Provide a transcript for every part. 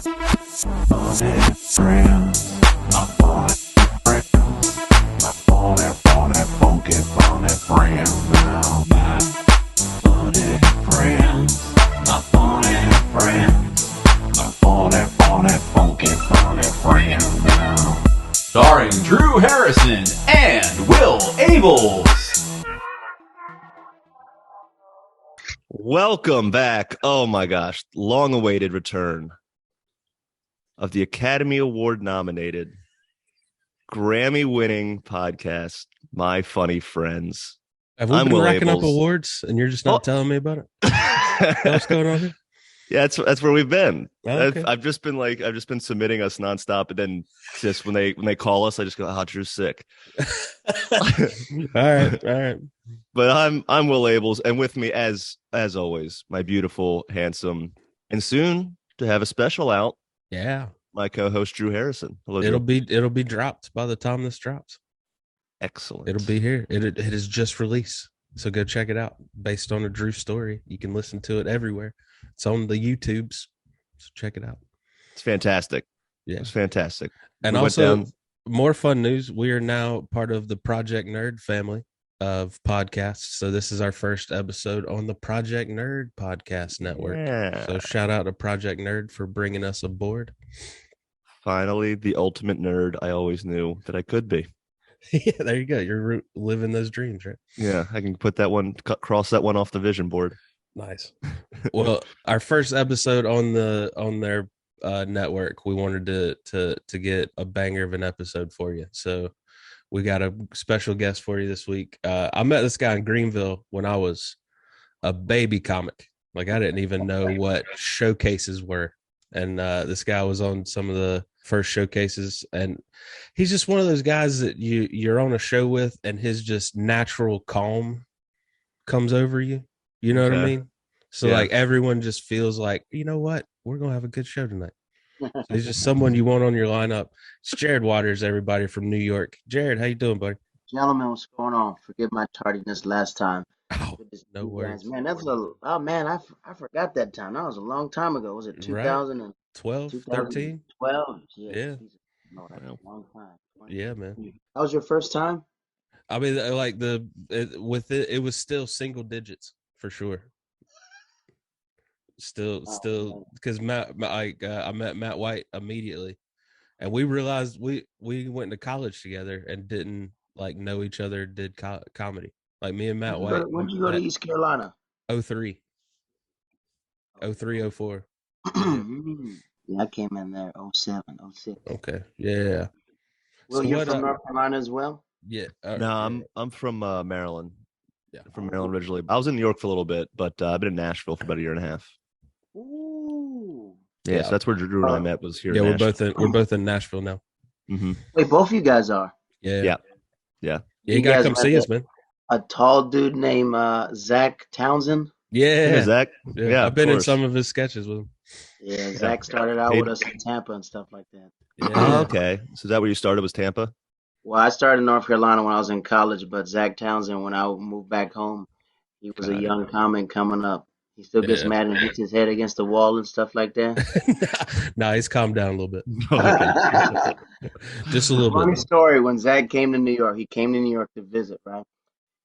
funny friends, my funny friends, my funny, funky, funny friends now. My funny friends, my funny friends, my funny, funky, funny friends now. Starring Drew Harrison and Will Abeles. Welcome back. Oh my gosh, long-awaited return of the Academy Award nominated, Grammy-winning podcast, My Funny Friends. Have we been racking up awards and you're just not telling me about it? What's going on here? Yeah, that's where we've been. Oh, okay. I've just been submitting us nonstop, and then just when they call us, I just go, "Oh, Drew's sick." All right. But I'm Will Abeles, and with me, as always, my beautiful, handsome, and soon to have a special out. Yeah, my co-host Drew Harrison. Hello, Drew. It'll be dropped by the time this drops. Excellent. It'll be here. It is just released, so go check it out. Based on a Drew story, you can listen to it everywhere. It's on the YouTubes, so check it out. It's fantastic. Yeah, it's fantastic. And also, more fun news: we are now part of the Project Nerd family of podcasts. So this is our first episode on the Project Nerd podcast network. Yeah. So shout out to Project Nerd for bringing us aboard. Finally, the ultimate nerd I always knew that I could be. Yeah, there you go. You're living those dreams, right? Yeah, I can put that one, cross that one off the vision board. Nice. Well, our first episode on their network, we wanted to get a banger of an episode for you. So we got a special guest for you this week. I met this guy in Greenville when I was a baby comic. Like, I didn't even know what showcases were. And this guy was on some of the first showcases. And he's just one of those guys that you're on a show with, and his just natural calm comes over you. You know what I mean? So, like, everyone just feels like, you know what? We're going to have a good show tonight. So he's just someone you want on your lineup. It's Jared Waters, everybody from New York. Jared, how you doing, buddy? Gentlemen, what's going on? Forgive my tardiness last time. Oh, no worries. Man, that was I forgot that time. That was a long time ago. Was it 2012, 13? 12? Yeah. No, that's a long time. Yeah, man. That was your first time? I mean, like it was still single digits for sure. Still, because I met Matt White immediately, and we realized we went to college together and didn't like know each other. Did comedy like me and Matt White. When did you go to East Carolina? 03, 04. Yeah, I came in there 07, 06. Okay, yeah. Well, so you're from North Carolina as well? Yeah. No, I'm from Maryland. Yeah, from Maryland originally. I was in New York for a little bit, but I've been in Nashville for about a year and a half. Ooh. Yeah, so that's where Drew and I met. Was here. Yeah, in we're both in Nashville now. Mm-hmm. Wait, both of you guys are? Yeah. You gotta come see us, man. A tall dude named Zach Townsend. Yeah, Zach. Yeah, I've been in some of his sketches with him. Yeah, Zach started out with us in Tampa and stuff like that. Yeah. Oh, okay. So is that where you started? Was Tampa? Well, I started in North Carolina when I was in college, but Zach Townsend, when I moved back home, he was a young comic coming up. He still gets mad and hits his head against the wall and stuff like that. Nah, he's calmed down a little bit. Just a little bit. Funny story, when Zach came to New York, he came to New York to visit, right?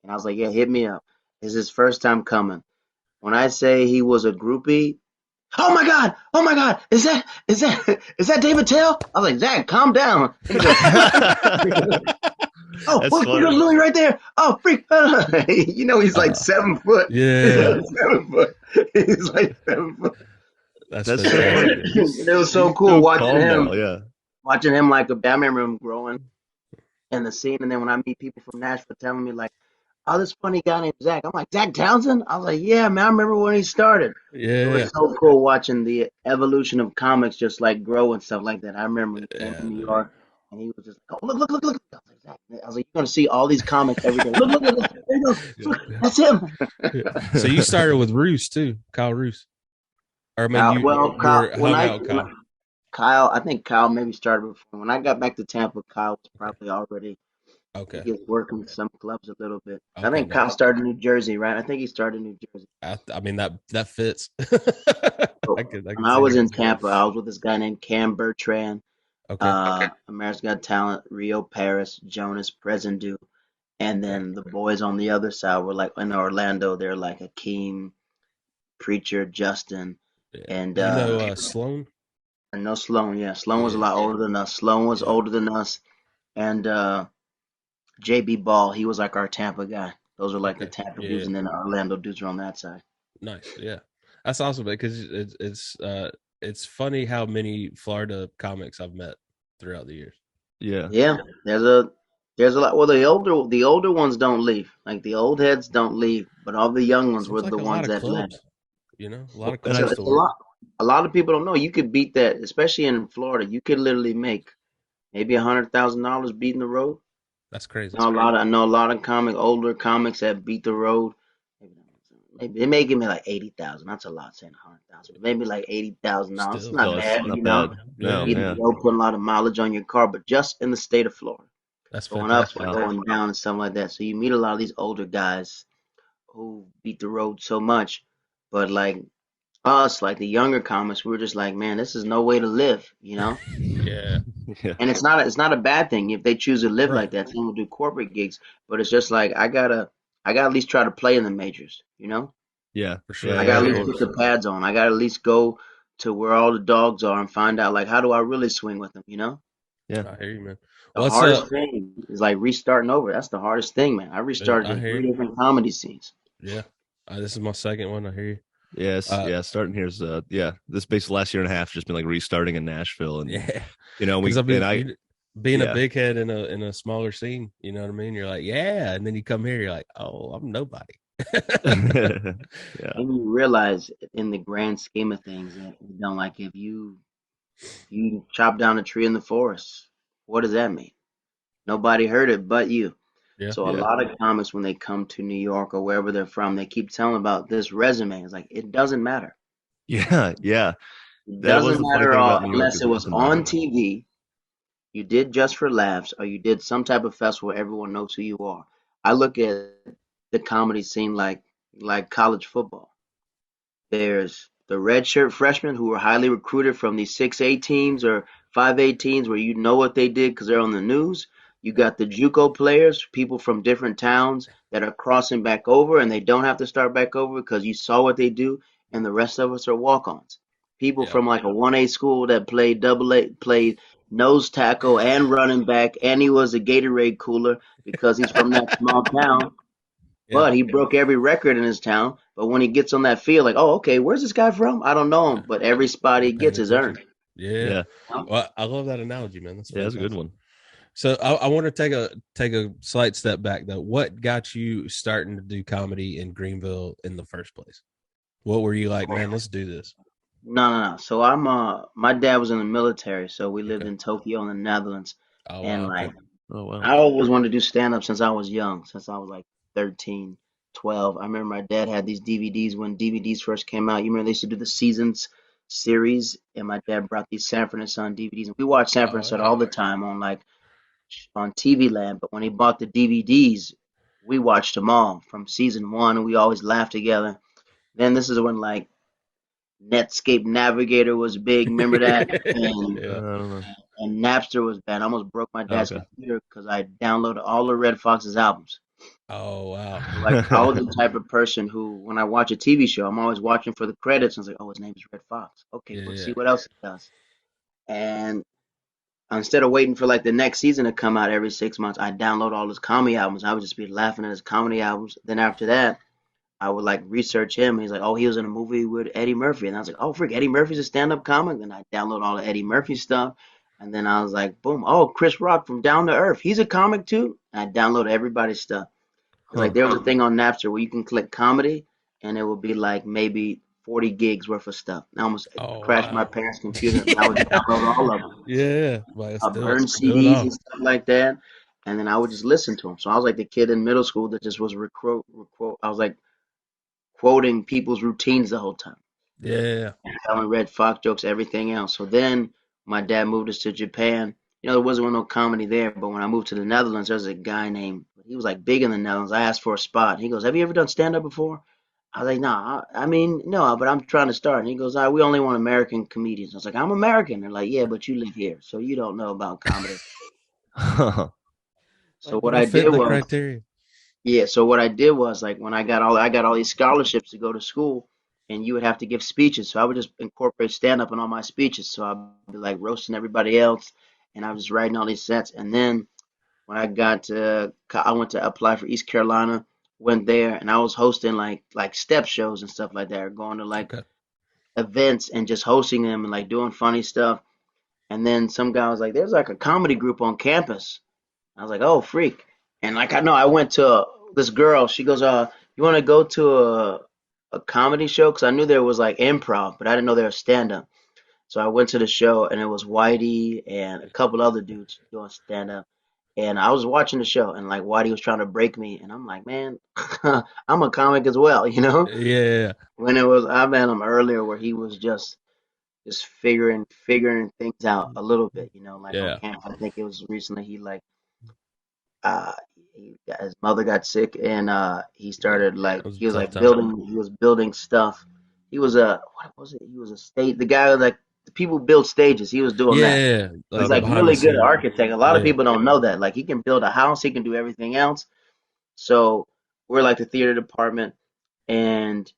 And I was like, yeah, hit me up. It's his first time coming. When I say he was a groupie, oh my God, is that David Tell? I was like, Zach, calm down. Oh, look, there's Louis right there. Oh, freak. You know, he's like 7 foot. Yeah. He's like 7 foot. He's like 7 foot. That's it was so cool watching him. Yeah. Watching him, like, I remember him growing in the scene. And then when I meet people from Nashville telling me, like, oh, this funny guy named Zach. I'm like, Zach Townsend? I was like, yeah, man, I remember when he started. Yeah. It was so cool watching the evolution of comics just, like, grow and stuff like that. I remember when he came to New York. And he was just, oh, look. I was like, you're going to see all these comics every day. Look. There you go. Look, that's him. So you started with Roos, too, Kyle Roos. Or maybe Kyle, I think Kyle maybe started before. When I got back to Tampa, Kyle was probably already He Okay. gets working some clubs a little bit. I Okay. think Kyle Nice. started in New Jersey, right? I think he started in New Jersey. I mean that fits. So I when could I see was that. in Tampa, I was with this guy named Cam Bertrand, Okay. America's Got Talent, Rio Paris, Jonas, Presendu, and Okay. then the boys on the other side were like in Orlando. They're like Akeem, Preacher, Justin, Yeah. and You know Sloan? no Sloan. Yeah, Sloan was a Yeah. lot older than us. Sloan was Yeah. older than us, and JB Ball. He was like our Tampa guy. Those are like the Okay. Tampa dudes, Yeah. and then the Orlando dudes are on that side. Nice. Yeah. That's awesome because it's funny how many Florida comics I've met throughout the years. Yeah. Yeah, there's a lot. Well, the older ones don't leave. Like the old heads don't leave, but all the young ones were Seems like the a lot ones of that left. clubs, a lot Well, of and It's I a, clubs to it's a work. lot. A lot of people don't know. You could beat that, especially in Florida. You could literally make maybe $100,000 beating the road. That's crazy. I know a lot of older comics that beat the road. Maybe they may give me like 80,000. That's a lot saying 100,000. Maybe like $80,000. It's Still, not still, it's bad, not bad. No, yeah, Beating the yeah, road, putting a lot of mileage on your car, but just in the state of Florida, that's going up, fantastic. wow. going down, and stuff like that. So you meet a lot of these older guys who beat the road so much, but like us, like the younger comics, we were just like, man, this is no way to live. Yeah, Yeah, And it's not a bad thing if they choose to live right. like that. Some will do corporate gigs, but it's just like I gotta at least try to play in the majors. yeah, For yeah, I sure. yeah. gotta at Of I least hear you. put course. the pads on. I gotta at least go to where all the dogs are and find out like how do I really swing with them. Yeah, I hear you, man. The What's hardest thing is like restarting over. That's the hardest thing, man. I restarted I in hear three you. different comedy scenes. Yeah. This is my second one. I hear you. yes, Uh, yeah. Starting here's yeah. This basically last year and a half just been like restarting in Nashville, and yeah. Because we I and mean, I being a yeah. big head in a smaller scene, you know what I mean? You're like, yeah, and then you come here, you're like, oh, I'm nobody. Yeah, And you realize in the grand scheme of things that like if you chop down a tree in the forest, what does that mean? Nobody heard it but you. Yeah. So a yeah, lot of comics when they come to New York or wherever they're from, they keep telling about this resume. It's like it doesn't matter. yeah, yeah. It That was doesn't the funny matter at thing about all New York unless is it it was doesn't on matter. TV, you did just for laughs, or you did some type of festival where everyone knows who you are. I look at the comedy scene like college football. There's the redshirt freshmen who were highly recruited from these 6A teams or 5A teams where you know what they did because they're on the news. You Yeah. got the JUCO players, people from different towns that are crossing back over and they don't have to start back over because you saw what they do, and the rest of us are walk-ons. People Yeah. from like a 1A school that played double A, played nose tackle and running back, and he was a Gatorade cooler because he's from that small town, Yeah. but he broke every record in his town. But when he gets on that field, like, oh, okay, where's this guy from? I don't know him, but every spot he You're paying gets is attention. earned. Yeah. Yeah, Well, I love that analogy, man. That's yeah. That's a good fantastic. one. So I want to take a slight step back though. What got you starting to do comedy in Greenville in the first place? What were you like, man? Let's do this. No, no, no. So my dad was in the military, so we lived Okay. in Tokyo in the Netherlands, Oh and wow. Okay. like Oh wow. I always wanted to do stand up since I was young, since I was like 13, 12. I remember my dad had these DVDs when DVDs first came out. You remember they used to do the seasons series, and my dad brought these Sanford and Son DVDs, and we watched Sanford and Oh Son yeah. all the time on TV Land. But when he bought the DVDs, we watched them all from season one, and we always laughed together. Then this is when like Netscape Navigator was big. Remember that? And I Yeah. don't know. and Napster was bad. I almost broke my Oh, dad's okay. computer because I downloaded all of Red Fox's albums. Oh wow. Like I was the type of person who, when I watch a TV show, I'm always watching for the credits. And it's like, oh, his name is Red Fox. Okay, Yeah. let's Yeah. see what else he does. And instead of waiting for like the next season to come out every 6 months, I download all his comedy albums. I would just be laughing at his comedy albums. Then after that, I would like research him. He's like, oh, he was in a movie with Eddie Murphy, and I was like, oh, frick, Eddie Murphy's a stand-up comic. Then I download all the Eddie Murphy stuff, and then I was like, boom, oh, Chris Rock from Down to Earth, he's a comic too. And I download everybody's stuff. It's like Huh. there was a thing on Napster where you can click comedy, and it will be like maybe 40 gigs worth of stuff. I almost Oh crashed my wow. parents' computer, and I would download all of them. Yeah. Like, let's I do it. burned Do it CDs all. and stuff like that, and then I would just listen to them. So I was like the kid in middle school that just was I was like quoting people's routines the whole time, Yeah. telling Red Fox jokes, everything else. So then my dad moved us to Japan, there wasn't no comedy there. But when I moved to the Netherlands, there was a guy named, he was like big in the Netherlands. I asked for a spot. He goes, "Have you ever done stand up before?" I was like, "Nah, I mean, no, but I'm trying to start." And he goes, "We only want American comedians." I was like, "I'm American." They're like, "Yeah, but you live here, so you don't know about comedy." So Like, what do I I fit did the was, criteria? yeah, so what I did was like when I got all these scholarships to go to school, and you would have to give speeches. So I would just incorporate stand up in all my speeches. So I'd be like roasting everybody else, and I was just writing all these sets. And then when I went to apply for East Carolina, went there, and I was hosting like step shows and stuff like that, or going to like Okay. events and just hosting them and like doing funny stuff. And then some guy was like, "There's like a comedy group on campus." I was like, "Oh, freak!" And like I know, I went to this girl. She goes, you want to go to a comedy show?" Because I knew there was like improv, but I didn't know there was stand up. So I went to the show, and it was Whitey and a couple other dudes doing stand up. And I was watching the show, and like Whitey was trying to break me, and I'm like, "Man, I'm a comic as well, you know." Yeah. When it was, I met him earlier where he was just figuring things out a little bit, like on Yeah. campus. I think it was recently he like uh his mother got sick, and he Yeah. started like It was a he was tough like time. building stuff. He was a what was it? He was a state the guy who, like the people build stages. He was doing that. Yeah. He's Like like behind the really good scene. architect. A lot of Yeah. people don't know that. Like he can build a house, he can do everything else. So we're like the theater department, and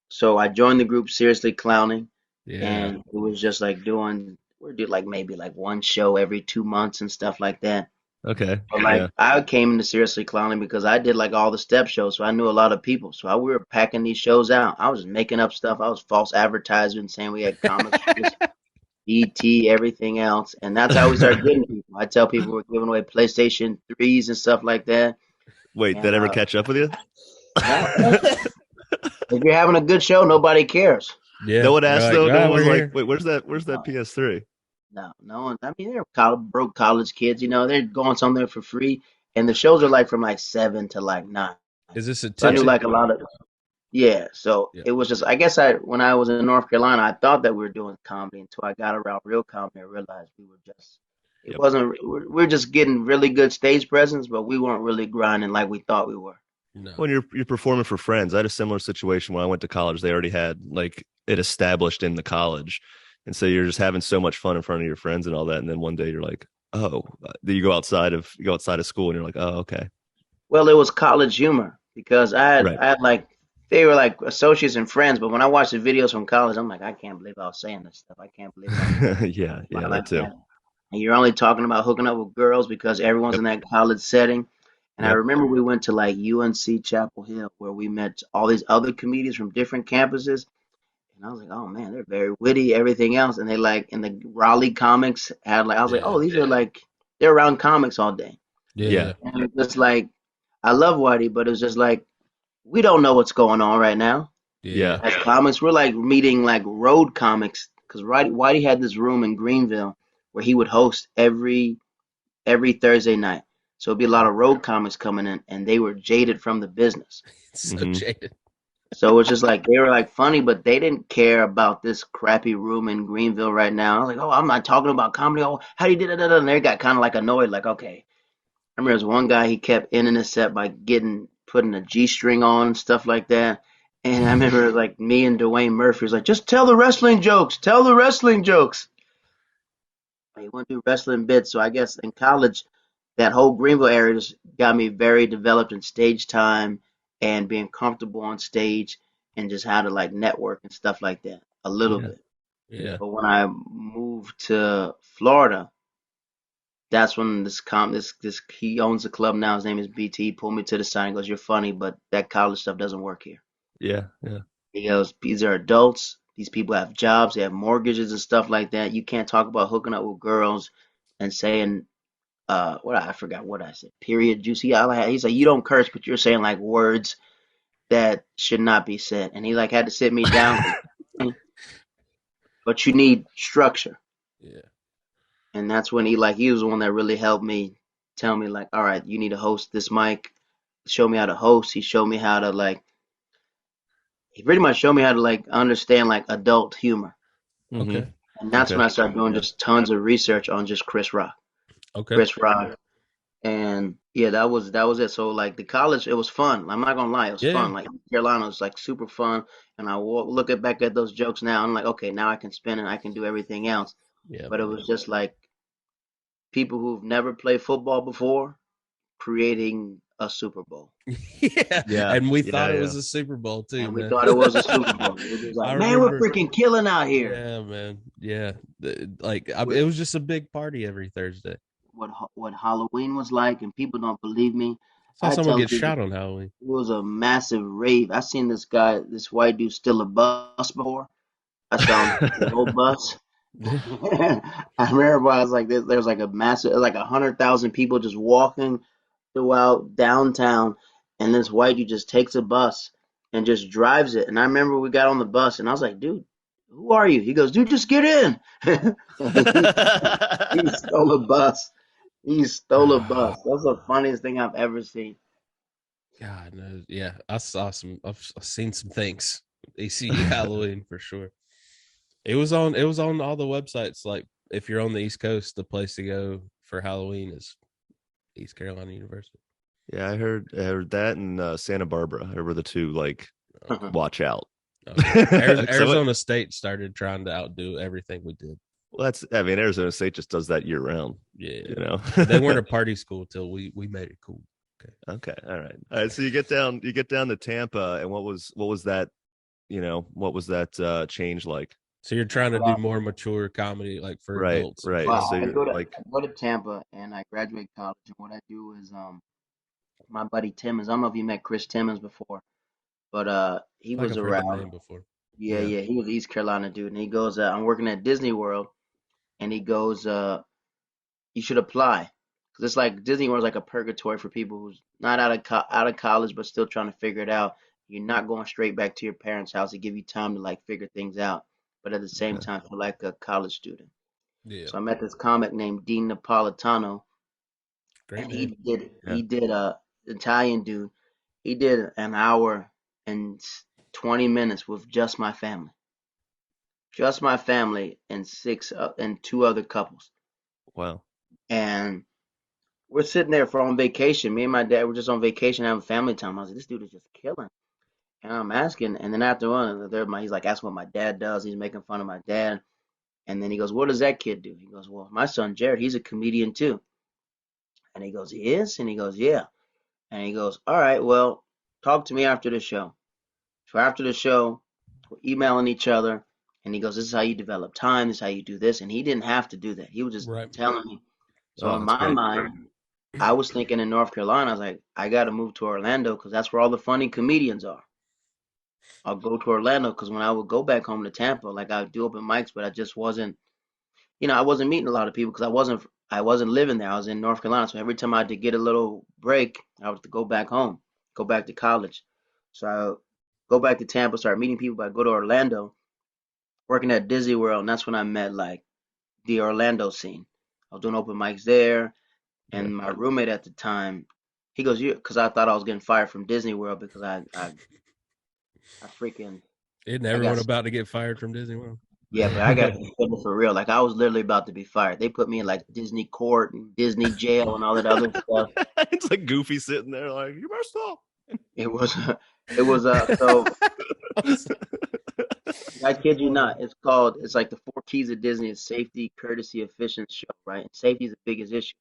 so I joined the group Seriously Clowning, Yeah. and it was just like we're doing like maybe like one show every 2 months and stuff like that. Okay. But Yeah. like I came into Seriously Clowning because I did like all the step shows, so I knew a lot of people. So we were packing these shows out. I was making up stuff. I was false advertising, saying we had comic strips, ET, everything else, and that's how we started getting people. I tell people we're giving away PlayStation 3s and stuff like that. Wait, And that ever catch up with you? no, if you're having a good show, nobody cares. No Yeah. one They're asked like, though. No ah, one we're was like, here. "Wait, where's that? Where's that No, PS3?" no one. I mean, they're broke college kids. They're going somewhere for free, and the shows are like from like 7 to like 9. Is this So I knew Yeah. attention? like a lot of. Yeah, so Yeah. it was just, I guess when I was in North Carolina, I thought that we were doing comedy until I got around real comedy. I realized it Yep. wasn't, we're just getting really good stage presence, but we weren't really grinding like we thought we were. No. When you're performing for friends, I had a similar situation when I went to college. They already had like it established in the college, and so you're just having so much fun in front of your friends and all that. And then one day you're like, "Oh," then you go outside of school, and you're like, "Oh, okay, Well, it was college humor because right." I had like, they were like associates and friends, but when I watched the videos from college, I'm like, I can't believe I was saying this stuff. I can't believe I was Yeah, yeah, that like too. that. And you're only talking about hooking up with girls because everyone's Yep, in that college setting. And I yep. remember we went to like UNC Chapel Hill where we met all these other comedians from different campuses. And I was like, oh man, they're very witty, everything else. And they like, in the Raleigh comics had like, I was like, Yeah. oh, these are like, they're around comics all day. Yeah, Yeah. And it's just like, I love Whitey, but it's just like, we don't know what's going on right now. Yeah. yeah, As comics, we're like meeting like road comics because Whitey had this room in Greenville where he would host every Thursday night. So it'd be a lot of road comics coming in, and they were jaded from the business. It's so hmm jaded. So it's just like they were like funny, but they didn't care about this crappy room in Greenville right now. I was like, oh, I'm not talking about comedy. Oh, how do you do that? And they got kind of like annoyed, like, okay. I remember there was one guy he kept ending his set by putting a G string on and stuff like that. And I remember like me and Dwayne Murphy was like, just tell the wrestling jokes, tell the wrestling jokes. He went through wrestling bits. So I guess in college, that whole Greenville area just got me very developed in stage time and being comfortable on stage and just how to like network and stuff like that a little yeah, bit. yeah, Yeah. But when I moved to Florida, that's when this he owns a club now. His name is BT. He pulled me to the side and goes, "You're funny, but that college stuff doesn't work here." yeah, yeah. He goes, "These are adults. These people have jobs. They have mortgages and stuff like that. You can't talk about hooking up with girls and saying what I forgot what I said. Period, juicy. He's like, you don't curse, but you're saying like words that should not be said." And he like had to sit me down, but you need structure. Yeah. And that's when he was the one that really helped me tell me like, all right, you need to host this mic, show me how to host. He showed me how to like he pretty much showed me how to like understand like adult humor. hmm Okay. And that's Okay. when I started doing just tons of research on just Chris Rock. Okay. Chris Rock. And yeah, that was it. So like the college, it was fun. I'm not gonna lie, it was Yeah. fun. Like Carolina was like super fun. And look back at those jokes now. I'm like, okay, now I can spin and I can do everything else. Yeah. But it was just like people who've never played football before creating a Super Bowl. Yeah. Yeah. And we Yeah, thought it yeah. was a Super Bowl too, And we man. thought it was a Super Bowl. It was just I like, man, we're remember. freaking killing out here. Yeah, man. Yeah. It With was just a big party every Thursday. what Halloween was like, and people don't believe me. Saw I someone tell get people shot on Halloween. it was a massive rave. I seen this white dude steal a bus before. I saw him take the whole bus. I remember I was like, there's like a massive, like 100,000 people just walking throughout downtown, and this white dude just takes a bus and just drives it. And I remember we got on the bus, and I was like, dude, who are you? He goes, dude, just get in. He stole a bus. He stole a bus. That's the funniest thing I've ever seen. God knows. Yeah, I saw some. I've seen some things. ECU Halloween for sure. It was on. It was on all the websites. Like if you're on the East Coast, the place to go for Halloween is East Carolina University. Yeah, I heard that and Santa Barbara. I were the two like watch out. Okay. So Arizona State started trying to outdo everything we did. well, I mean, Arizona State just does that year round. Yeah, You know, they weren't a party school till we made it cool. Okay, all right. So you get down to Tampa, and what was that? What was that change like? So you're trying to do more mature comedy, like for Right, adults. right. Well, So I you're go to like, I go to Tampa and I graduate college, and what I do is my buddy Timmons. I don't know if you met Chris Timmons before, but he I feel like was I've heard that around. name before. Yeah, yeah, yeah, he was East Carolina dude, and he goes, I'm working at Disney World, and he goes, you should apply, because it's like Disney World's like a purgatory for people who's not out of college but still trying to figure it out. You're not going straight back to your parents' house to give you time to like figure things out, but at the same okay, time feel like a college student. Yeah, So I met this comic named Dean Napolitano, great and name. yeah. he did a Italian dude. He did an hour and 20 minutes with just my family and and two other couples. Wow. And we're sitting there for on vacation. Me and my dad were just on vacation having family time. I was like, this dude is just killing. And I'm asking, and then after one, he's like asking what my dad does. He's making fun of my dad. And then he goes, what does that kid do? He goes, well, my son Jared, he's a comedian too. And he goes, he is? And he goes, yeah. And he goes, all right, well, talk to me after the show. So after the show, we're emailing each other. And he goes, this is how you develop time. This is how you do this. And he didn't have to do that. He was just Right. telling me. So Oh, in that's my great. mind, I was thinking in North Carolina, I was like, I got to move to Orlando because that's where all the funny comedians are. I'll go to Orlando because when I would go back home to Tampa, like I would do open mics, but I just wasn't, I wasn't meeting a lot of people because I wasn't living there. I was in North Carolina, so every time I had to get a little break, I would go back home, go back to college. So I go back to Tampa, start meeting people. But I go to Orlando, working at Disney World, and that's when I met like the Orlando scene. I was doing open mics there, Yeah. and my roommate at the time, he goes, "You," because I thought I was getting fired from Disney World because I freaking Isn't I got everyone about to get fired from Disney World? yeah, but I got suspended for real. Like I was literally about to be fired. They put me in like Disney court and Disney jail and all that other stuff. It's like Goofy sitting there, like you messed up. It was so I kid you not. It's like the four keys of Disney is safety, courtesy, efficiency, show, right? And safety is the biggest issue.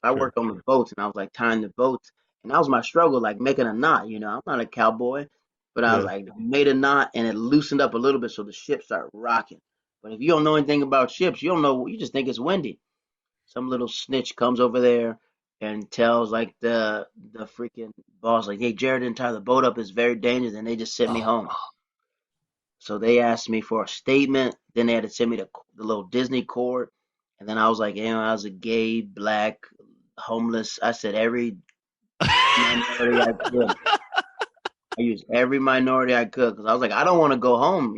So I Sure. worked on the boats and I was like tying the boats, and that was my struggle, like making a knot. I'm not a cowboy, but I was Yeah. like made a knot and it loosened up a little bit so the ship started rocking. But if you don't know anything about ships, you don't know. You just think it's windy. Some little snitch comes over there and tells like the freaking boss, like, "Hey, Jared didn't tie the boat up. It's very dangerous," and they just sent me home. So they asked me for a statement. Then they had to send me to the little Disney court. And then I was like, I was a gay, black, homeless. I said every minority I could. I used every minority I could because I was like, I don't want to go home.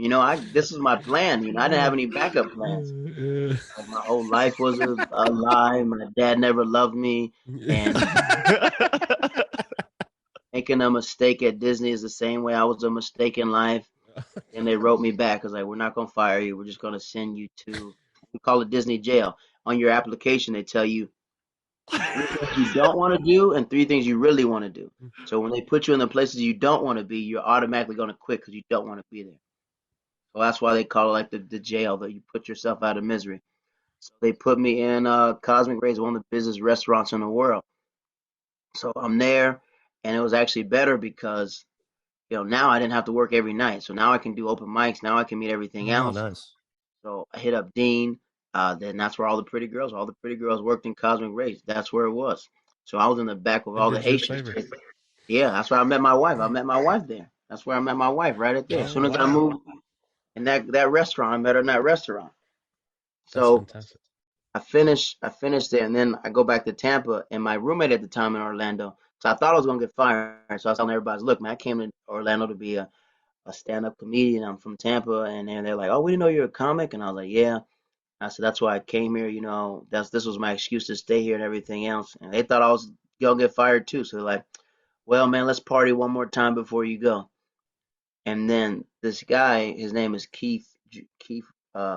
This is my plan. I didn't have any backup plans. Like my whole life was a lie. My dad never loved me, and making a mistake at Disney is the same way I was a mistake in life. And they wrote me back. I was like, we're not gonna fire you. We're just gonna send you to we call it Disney jail. On your application, they tell you three things you don't want to do and three things you really want to do. So when they put you in the places you don't want to be, you're automatically going to quit because you don't want to be there. So that's why they call it like the jail, that you put yourself out of misery. So they put me in Cosmic Rays, one of the busiest restaurants in the world. So I'm there, and it was actually better because now I didn't have to work every night. So now I can do open mics. Now I can meet everything Oh, else. nice. So I hit up Dean. Then that's where all the pretty girls worked in Cosmic Rays. That's where it was. So I was in the back with It all the did you a Haitians. favor. Yeah, that's where I met my wife. I met my wife there. That's where I met my wife, right at there. As Oh, soon as I wow. moved in that restaurant, I met her in that restaurant. That's So fantastic. I finished there, and then I go back to Tampa, and my roommate at the time in Orlando. So I thought I was gonna get fired. So I was telling everybody, look, man, I came to Orlando to be a stand-up comedian. I'm from Tampa, and then they're like, "Oh, we didn't know you're a comic," and I was like, "Yeah." I said, "That's why I came here. This was my excuse to stay here and everything else." And they thought I was gonna get fired too. So they're like, "Well, man, let's party one more time before you go." And then this guy, his name is Keith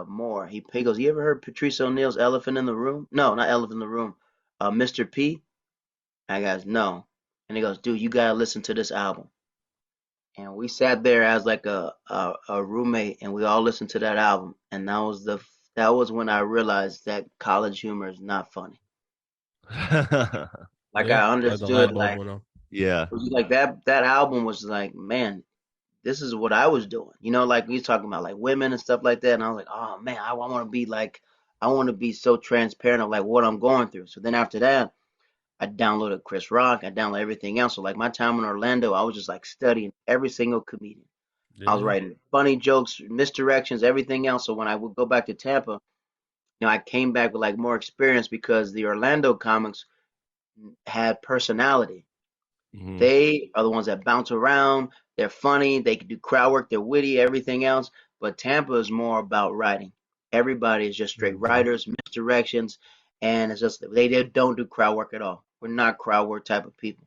Moore. He goes, "You ever heard Patrice O'Neal's Elephant in the Room?" No, not Elephant in the Room. Mr. P. I goes, "No." And he goes, "Dude, you gotta listen to this album." And we sat there as like a roommate, and we all listened to that album. And that was when I realized that college humor is not funny. Like Yeah, I like the light understood, bulb like went on. Yeah. it was like that album was like, man, this is what I was doing. Like we was talking about like women and stuff like that. And I was like, oh man, I want to be like, I want to be so transparent of like what I'm going through. So then after that, I downloaded Chris Rock. I downloaded everything else. So like my time in Orlando, I was just like studying every single comedian. I was Yeah. writing funny jokes, misdirections, everything else. So when I would go back to Tampa, I came back with like more experience because the Orlando comics had personality. Mhm. They are the ones that bounce around. They're funny. They can do crowd work. They're witty. Everything else. But Tampa is more about writing. Everybody is just straight Mhm. writers, misdirections, and it's just they don't do crowd work at all. We're not crowd work type of people.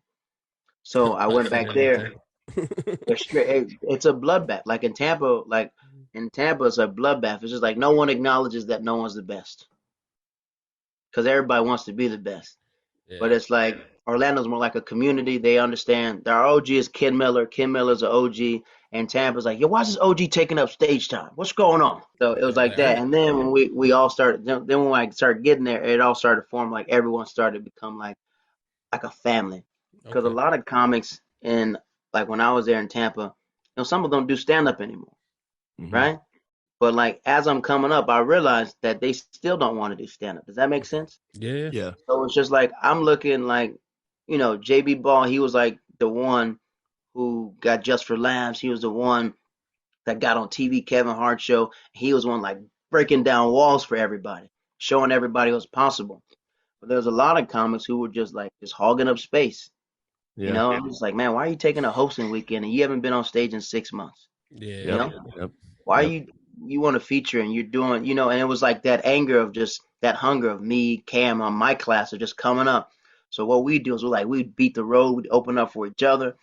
So I I went fit back in with there. that. They're straight. It's a bloodbath. Like in Tampa, it's a bloodbath. It's just like no one acknowledges that no one's the best because everybody wants to be the best. But Yeah. it's like Orlando's more like a community. They understand. Our OG is Ken Miller. Ken Miller's an OG, and Tampa's like, yo, why is this OG taking up stage time? What's going on? So it was Yeah, like that. And then when we all started, then when I started getting there, it all started to form. Like everyone started to become like a family. Because a okay. lot of comics in like when I was there in Tampa, some of them do stand up anymore, Mhm. right? But like as I'm coming up, I realized that they still don't want to do stand up. Does that make sense? Yeah. Yeah. So it's just like I'm looking like, JB Ball, he was like the one who got Just for Laughs. He was the one that got on TV, Kevin Hart show. He was one like breaking down walls for everybody, showing everybody what's possible. But there's a lot of comics who were just like just hogging up space. Yeah. I'm just like, man, why are you taking a hosting weekend and you haven't been on stage in 6 months? You Yep. Yeah. know, Yep. why are Yep. you want to feature and you're doing, and it was like that anger of just that hunger of me, Cam, on my class of just coming up. So what we do is we beat the road, we open up for each other,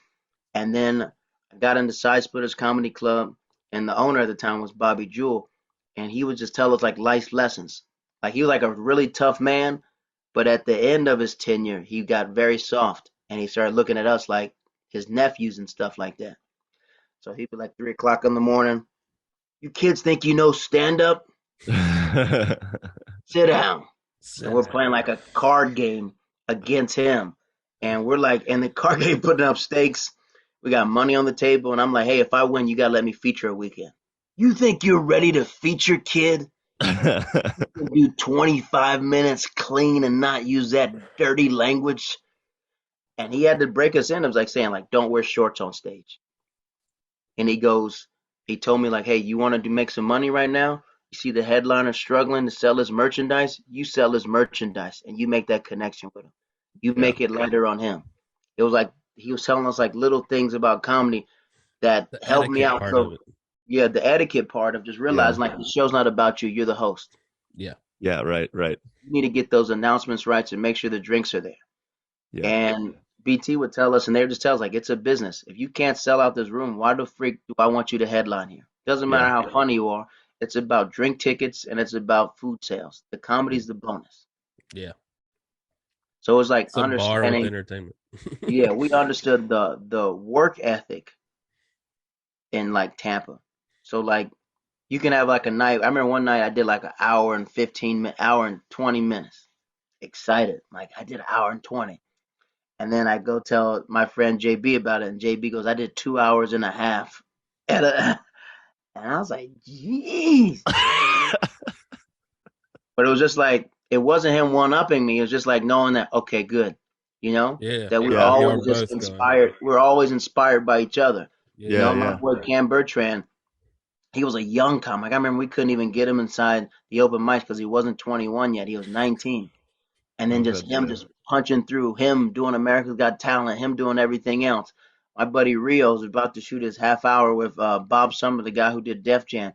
and then I got into Side Splitters Comedy Club, and the owner at the time was Bobby Jewell, and he would just tell us like life lessons. Like he was like a really tough man, but at the end of his tenure, he got very soft, and he started looking at us like his nephews and stuff like that. So he'd be like 3 o'clock in the morning. You kids think you know stand up? Sit down. And Sit we're down. playing like a card game against him. And we're like, and the card game putting up stakes. We got money on the table. And I'm like, hey, if I win, you got to let me feature a weekend. You think you're ready to feature, kid? Do 25 minutes clean and not use that dirty language? And he had to break us in. It was like saying, like, don't wear shorts on stage. And he told me like, hey, you want to make some money right now? You see the headliner struggling to sell his merchandise? You sell his merchandise and you make that connection with him. You Yeah. make it lighter on him. It was like he was telling us like little things about comedy that The helped me etiquette out. part of So it. yeah, the etiquette part of just Yeah. realizing like the show's not about you, you're the host. Yeah. Yeah. Right. Right. You need to get those announcements right to make sure the drinks are there. Yeah. And BT would tell us, and they would just tell us, like, it's a business. If you can't sell out this room, why the freak do I want you to headline here? Doesn't matter Yeah. how funny you are. It's about drink tickets and it's about food sales. The comedy's the bonus. Yeah. So it's like It's a bar with understanding. entertainment. Yeah, we understood the work ethic in like Tampa. So like you can have like a night. I remember one night I did like an hour and hour and 20 minutes. Excited. Like I did an hour and 20. And then I go tell my friend JB about it, and JB goes, I did 2 hours and a half at a and I was like, jeez. But it was just like it wasn't him one upping me. It was just like knowing that, okay, good. You know? Yeah. That we're Yeah. Y'all always just both going. inspired. We're always inspired by each other. You Yeah. know, Yeah, my yeah. boy Cam Bertrand, he was a young comic. I remember we couldn't even get him inside the open mics because he wasn't 21 yet. He was 19. And then Oh, just good. him Yeah. just punching through, him doing America's Got Talent, him doing everything else. My buddy Rio's about to shoot his half hour with Bob Summer, the guy who did Def Jam.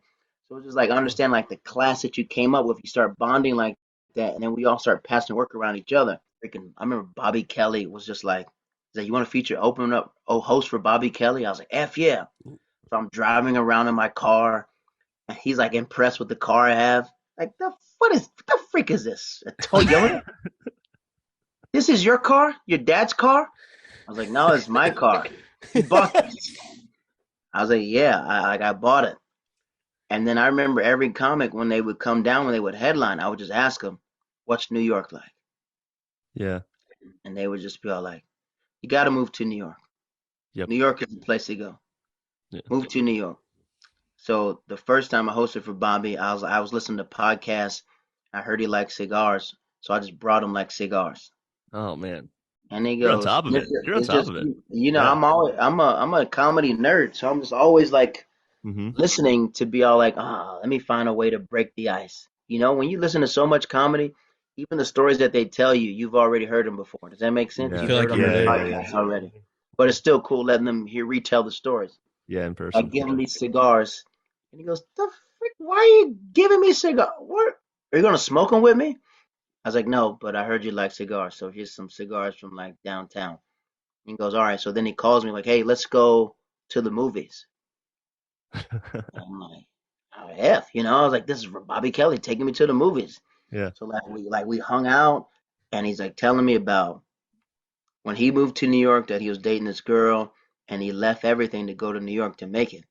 So it's just like understand like the class that you came up with. You start bonding like that, and then we all start passing work around each other. Freaking, I remember Bobby Kelly was just like, he's like, you want to feature open up host for Bobby Kelly? I was like, F yeah. So I'm driving around in my car, and he's like impressed with the car I have. Like what the freak is this? A Toyota? This is your car? Your dad's car? I was like, no, it's my car. You bought this. I was like, yeah, I bought it. And then I remember every comic when they would come down, when they would headline, I would just ask them, what's New York like? Yeah. And they would just be all like, you got to move to New York. Yep. New York is the place to go. Yeah. Move to New York. So the first time I hosted for Bobby, I was listening to podcasts. I heard he liked cigars, so I just brought him like cigars. Oh man, And he you're on goes, top of it. You're on it's top just of it. Yeah. I'm a comedy nerd, so I'm just always like Mm-hmm. listening to be all like, let me find a way to break the ice. You know, when you listen to so much comedy, even the stories that they tell you, you've already heard them before. Does that make sense? You Yeah. You've feel heard like them you were on Yeah. the Yeah. there. Yeah. podcast already, but it's still cool letting them hear retell the stories. Yeah. In I person. give him Yeah. these cigars, and he goes, "The frick? Why are you giving me cigars? What? Are you gonna smoke them with me?" I was like, "No, but I heard you like cigars, so here's some cigars from like downtown." He goes, "All right." So then he calls me like, "Hey, let's go to the movies." And I'm like, "Oh F," you know. I was like, "This is for Bobby Kelly taking me to the movies." Yeah. So like we hung out, and he's like telling me about when he moved to New York that he was dating this girl, and he left everything to go to New York to make it.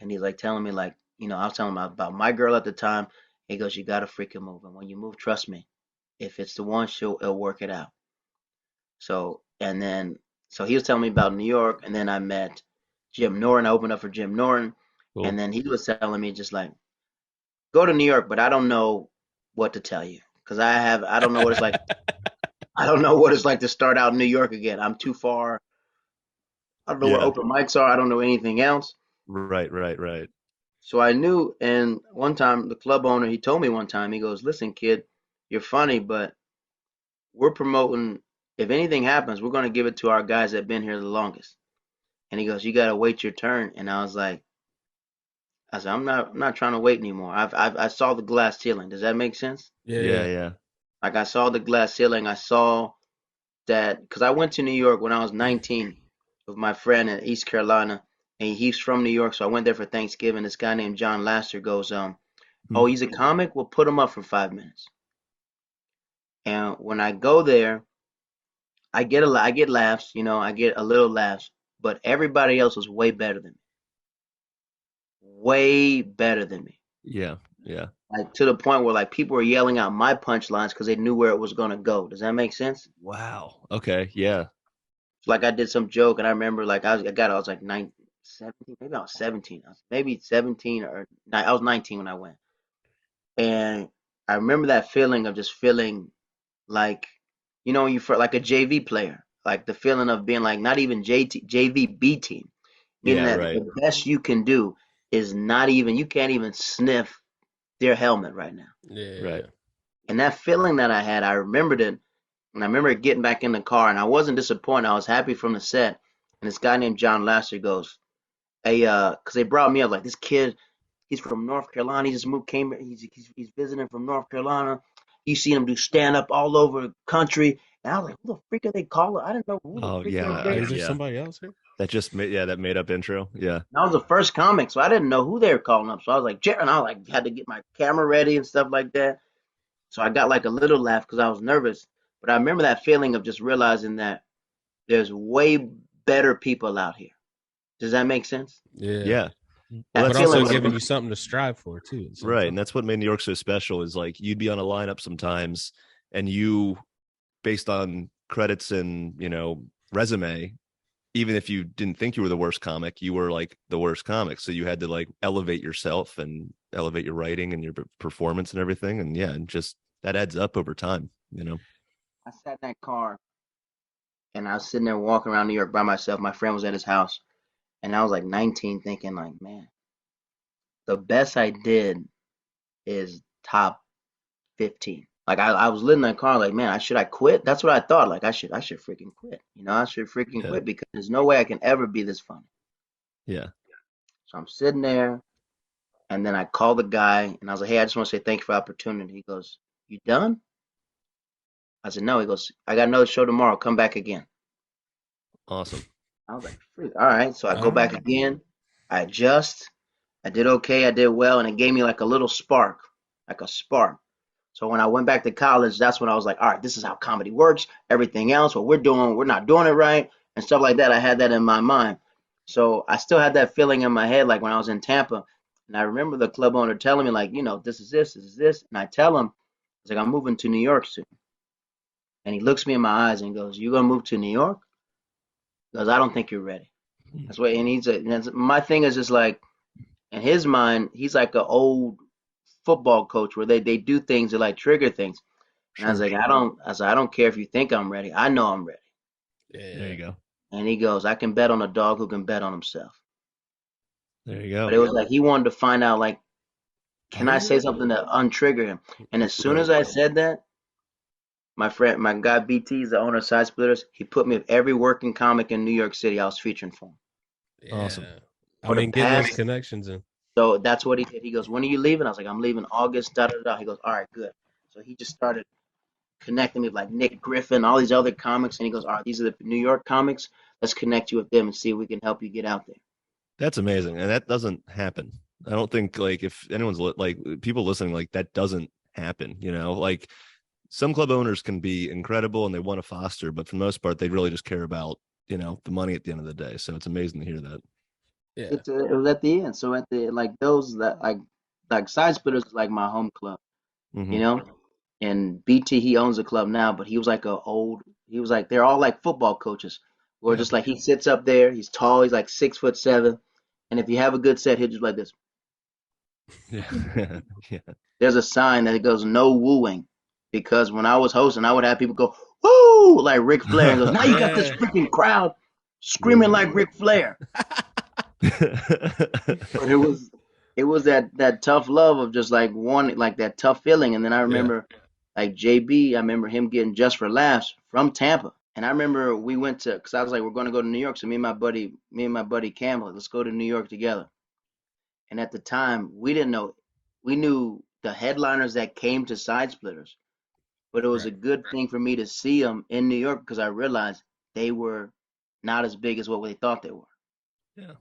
And he's like telling me like, I was telling him about my girl at the time. He goes, "You gotta freaking move, and when you move, trust me, if it's the one, it'll work it out." So he was telling me about New York, and then I met Jim Norton. I opened up for Jim Norton, Cool. and then he was telling me just like, go to New York, but I don't know what to tell you because I don't know what it's like. I don't know what it's like to start out in New York again. I'm too far. I don't know where Yeah. open mics are. I don't know anything else. Right. Right. Right. So I knew, and one time the club owner, he told me one time, he goes, "Listen, kid, you're funny, but we're promoting. If anything happens, we're going to give it to our guys that've been here the longest." And he goes, "You got to wait your turn." And I said, I'm not trying to wait anymore. I saw the glass ceiling. Does that make sense? Yeah, Yeah. yeah. Yeah. Like I saw the glass ceiling. I saw that because I went to New York when I was 19 with my friend in East Carolina, and he's from New York, so I went there for Thanksgiving. This guy named John Laster goes, Hmm. "Oh, he's a comic. We'll put him up for 5 minutes." And when I go there, I get laughs, I get a little laughs, but everybody else was way better than me. Yeah. Yeah. Like to the point where like people were yelling out my punchlines because they knew where it was gonna go. Does that make sense? Wow. Okay. Yeah. Like I did some joke, and I remember like I was like 17, maybe I was 17, maybe 17 or I was 19 when I went, and I remember that feeling of just feeling like, you feel like a JV player, like the feeling of being like not even JV B team, meaning Yeah. that Right. the best you can do is not even you can't even sniff their helmet right now. Yeah. Right. And that feeling that I had, I remembered it, and I remember getting back in the car, and I wasn't disappointed. I was happy from the set. And this guy named John Lasser goes, "Hey, because they brought me up like this kid. He's from North Carolina. He just moved, came. He's visiting from North Carolina. You seen him do stand up all over the country." And I was like, "Who the freak are they calling? I didn't know who the Oh freak they yeah. bring." Is there Yeah. somebody else here? that made up intro. Yeah. And I was the first comic, so I didn't know who they were calling up. So I was like, Jared, and I like had to get my camera ready and stuff like that. So I got like a little laugh because I was nervous. But I remember that feeling of just realizing that there's way better people out here. Does that make sense? Yeah. Yeah. That Well, But that's also feeling was giving you something to strive for too. at the same right. time. And that's what made New York so special is like you'd be on a lineup sometimes and you, based on credits and, resume, even if you didn't think you were the worst comic, you were like the worst comic. So you had to like elevate yourself and elevate your writing and your performance and everything. And yeah, and just that adds up over time. I sat in that car and I was sitting there walking around New York by myself. My friend was at his house, and I was like 19, thinking like, man, the best I did is top 15. Like I was living in that car, like, man, should I quit? That's what I thought. Like I should freaking quit. I should freaking Yeah. quit because there's no way I can ever be this funny. Yeah. So I'm sitting there, and then I call the guy, and I was like, hey, I just want to say thank you for the opportunity. He goes, you done? I said, no. He goes, I got another show tomorrow. Come back again. Awesome. I was like, freak. All right. So I go back Ah. again. I adjust. I did okay. I did well, and it gave me like a little spark, like a spark. So when I went back to college, that's when I was like, all right, this is how comedy works. Everything else, what we're doing, we're not doing it right, and stuff like that. I had that in my mind. So I still had that feeling in my head, like when I was in Tampa, and I remember the club owner telling me, like, this is this, and I tell him, it's like I'm moving to New York soon, and he looks me in my eyes and he goes, "You gonna move to New York?" He goes, "I don't think you're ready." That's what, and my thing is just like in his mind, he's like an old football coach where they do things that like trigger things. And I was Sure. like, I don't care if you think I'm ready. I know I'm ready. Yeah. There you go. And he goes, I can bet on a dog who can bet on himself. There you go. But it was like he wanted to find out, like, can I say something to untrigger him? And as soon as I said that, my guy BT is the owner of Side Splitters. He put me with every working comic in New York City I was featuring for him. Yeah. Awesome. I For the mean, getting those past, connections in. so that's what he did. He goes, when are you leaving? I was like, I'm leaving August. Da da da. He goes, all right, good. So he just started connecting me with like Nick Griffin, all these other comics, and he goes, all right, these are the New York comics. Let's connect you with them and see if we can help you get out there. That's amazing. And that doesn't happen. I don't think like if anyone's like people listening, like that doesn't happen. Like some club owners can be incredible and they want to foster, but for the most part, they really just care about, the money at the end of the day. So it's amazing to hear that. Yeah. It was at the end. So at the like those that like Side Splitters is like my home club, you Mhm. know. And BT he owns the club now, but he was like he was like they're all like football coaches. Where Yeah. just like he sits up there, he's tall, he's like 6'7", and if you have a good set, he'll just like this. Yeah. Yeah. There's a sign that goes no wooing, because when I was hosting, I would have people go woo like Ric Flair, and goes now you got this Yeah. freaking crowd screaming like Ric Flair. But it was that tough love of just like one like that tough feeling. And then I remember like JB, I remember him getting Just for Laughs from Tampa. And I remember we went to, because I was like, we're going to go to New York. So me and my buddy Campbell, let's go to New York together. And at the time, we didn't know, we knew the headliners that came to Side Splitters, but it was a Right. good thing for me to see them in New York because I realized they were not as big as what they thought they were. Yeah.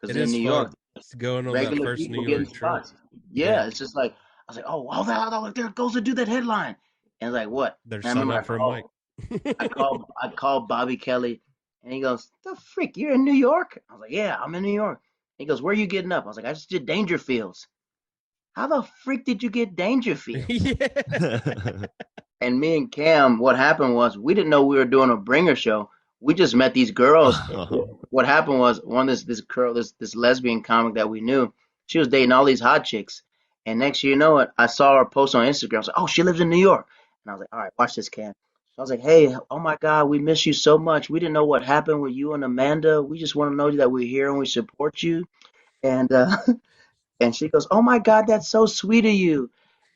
Because It in is New York, fun going on that regular first New people getting York trip. spots. Yeah, it's just like I was like, oh, look, there goes the dude that headline. And it's like, what? They're And I signing remember up for a mic. I called Bobby Kelly, and he goes, the freak, you're in New York? I was like, yeah, I'm in New York. He goes, where are you getting up? I was like, I just did Dangerfields. How the freak did you get Dangerfields? Yeah. And me and Cam, what happened was we didn't know we were doing a bringer show. We just met these girls. Oh, What happened was this girl, this lesbian comic that we knew, she was dating all these hot chicks. And next year, you know what? I saw her post on Instagram. I was like, oh, she lives in New York. And I was like, all right, watch this, Cam. So I was like, hey, oh my God, we miss you so much. We didn't know what happened with you and Amanda. We just want to know that we're here and we support you. And and she goes, oh my God, that's so sweet of you.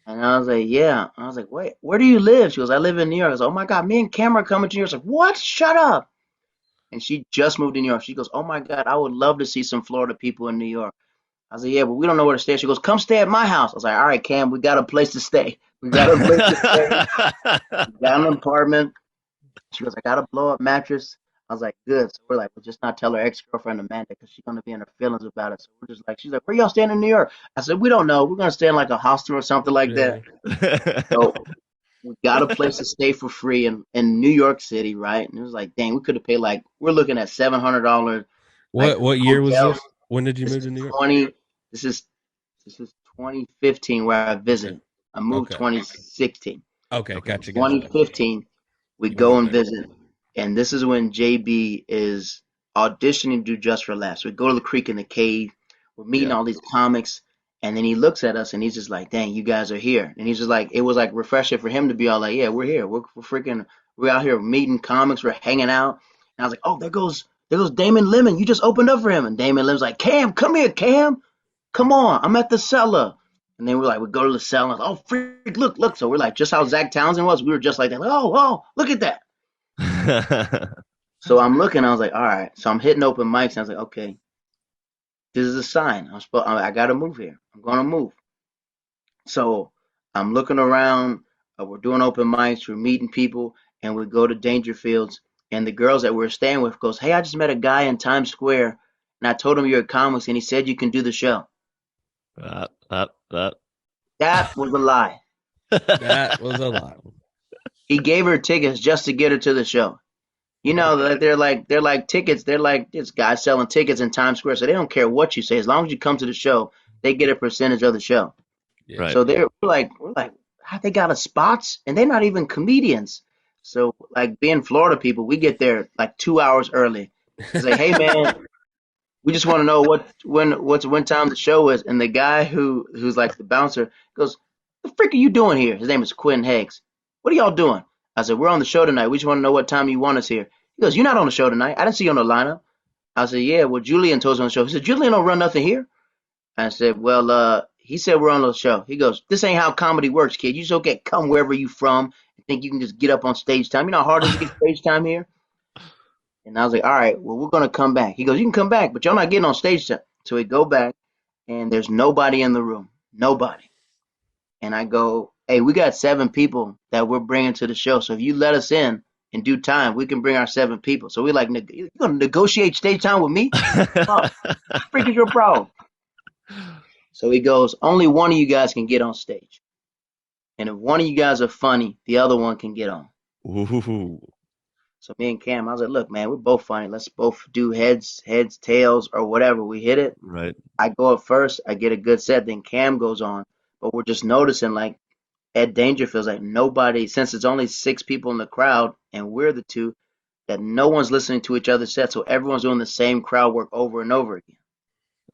And I was like, yeah. I was like, wait, where do you live? She goes, I live in New York. I was like, oh my God, me and Cam are coming to New York. I was like, what? Shut up. And she just moved to New York. She goes, oh my God, I would love to see some Florida people in New York. I was like, yeah, but we don't know where to stay. She goes, come stay at my house. I was like, all right, Cam, we got a place to stay. We got a place to stay. We got an apartment. She goes, I got a blow up mattress. I was like, good. So we're like, well, just not tell her ex-girlfriend Amanda because she's gonna be in her feelings about it. So we're just like, she's like, where y'all staying in New York? I said, we don't know. We're gonna stay in like a hostel or something like Yeah. that. So we got a place to stay for free in New York City, right? And it was like, dang, we could have paid like we're looking at $700 like What year was hotel. this? When did you This move is to New York? 20. This is 2015 where I Okay. visited. I moved Okay. 2016. Okay. Okay. Gotcha. Gotcha. 2015, we You go moved and there. visit, and this is when JB is auditioning to do Just for Laughs. We go to the creek in the cave. We're meeting Yeah. all these comics, and then he looks at us and he's just like, "Dang, you guys are here!" And he's just like, it was like refreshing for him to be all like, "Yeah, we're here. We're out here meeting comics. We're hanging out." And I was like, "Oh, there goes Damon Lemon. You just opened up for him." And Damon Lemon's like, "Cam, come here, Cam. Come on, I'm at the cellar." And then we're like, we go to the cellar. Oh, freak, look, look. So we're like, just how Zach Townsend was. We were just like that. Like, oh, look at that. So I'm looking. I was like, all right. So I'm hitting open mics. And I was like, okay, this is a sign. I got to move here. I'm going to move. So I'm looking around. We're doing open mics. We're meeting people. And we go to Dangerfields. And the girls that we're staying with goes, hey, I just met a guy in Times Square. And I told him you're a comic. And he said you can do the show. That. That was a lie. That was a lie. He gave her tickets just to get her to the show. You know that they're like tickets. They're like this guy selling tickets in Times Square, so they don't care what you say as long as you come to the show. They get a percentage of the show. Yeah. Right. So we're like, how they got us spots, and they're not even comedians. So like being Florida people, we get there like 2 hours early. It's like, hey man, we just want to know when time the show is. And the guy who's like the bouncer goes, "The frick are you doing here?" His name is Quinn Higgs. "What are y'all doing?" I said, "We're on the show tonight. We just want to know what time you want us here." He goes, "You're not on the show tonight. I didn't see you on the lineup." I said, "Yeah, well, Julian told us on the show." He said, "Julian don't run nothing here." I said, "Well, he said we're on the show." He goes, "This ain't how comedy works, kid. You just don't get come wherever you from and think you can just get up on stage time. You know how hard it is to get stage time here?" And I was like, all right, well, we're gonna come back. He goes, you can come back, but y'all not getting on stage time. So we go back, and there's nobody in the room, nobody. And I go, hey, we got 7 people that we're bringing to the show. So if you let us in due time, we can bring our 7 people. So we're like, you gonna negotiate stage time with me? Oh, freak is your problem. So he goes, only one of you guys can get on stage, and if one of you guys are funny, the other one can get on. Ooh. So me and Cam, I was like, look, man, we're both funny. Let's both do heads, tails, or whatever. We hit it. Right. I go up first. I get a good set. Then Cam goes on. But we're just noticing, like, Ed Dangerfield's like nobody, since it's only 6 people in the crowd and we're the two, that no one's listening to each other's set. So everyone's doing the same crowd work over and over again.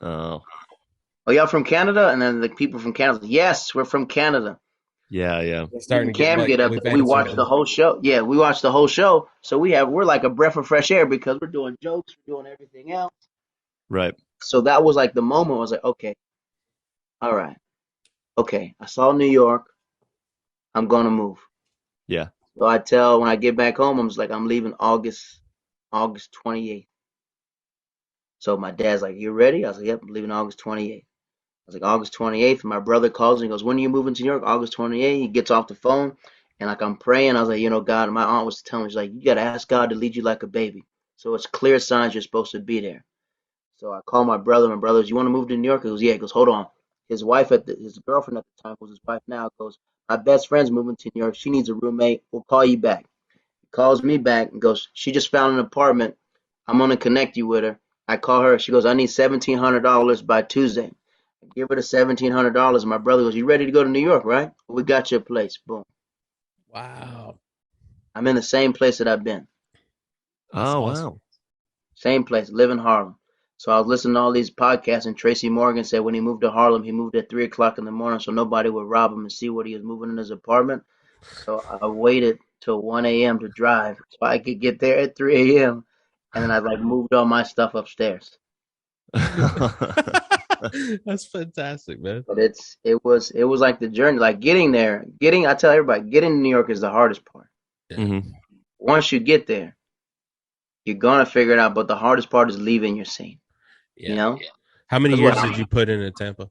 Oh. Oh, y'all from Canada? And then the people from Canada, yes, we're from Canada. Yeah. Yeah. Starting And to get Cam like get up we've there. We added watch the something. whole show. Yeah, we watched the whole show. So we're like a breath of fresh air because we're doing jokes, we're doing everything else. Right. So that was like the moment. I was like, okay, all right, okay. I saw New York. I'm gonna move. Yeah. So when I get back home, I'm just like, I'm leaving August 28th. So my dad's like, you ready? I was like, yep, I'm leaving August 28th. I was like, August 28th. And my brother calls and he goes, when are you moving to New York? August 28th. He gets off the phone and like I'm praying. I was like, God, my aunt was telling me, she's like, you got to ask God to lead you like a baby. So it's clear signs you're supposed to be there. So I call my brother. My brother goes, you want to move to New York? He goes, yeah. He goes, hold on. His girlfriend at the time was his wife now, goes, my best friend's moving to New York. She needs a roommate. We'll call you back. Calls me back and goes, she just found an apartment. I'm gonna connect you with her. I call her. She goes, I need $1,700 by Tuesday. I give her the $1,700. My brother goes, you ready to go to New York, right? We got your place. Boom. Wow. I'm in the same place that I've been. That's Oh awesome. wow. Same place. Live in Harlem. So I was listening to all these podcasts, and Tracy Morgan said when he moved to Harlem, he moved at 3 o'clock in the morning so nobody would rob him and see what he was moving in his apartment. So I waited till 1 a.m. to drive so I could get there at 3 a.m. And then I like moved all my stuff upstairs. That's fantastic, man. But it was like the journey, like getting there. I tell everybody, getting to New York is the hardest part. hmm Once you get there, you're gonna figure it out. But the hardest part is leaving your scene. Yeah. You know, How many 'cause years did you put in at Tampa?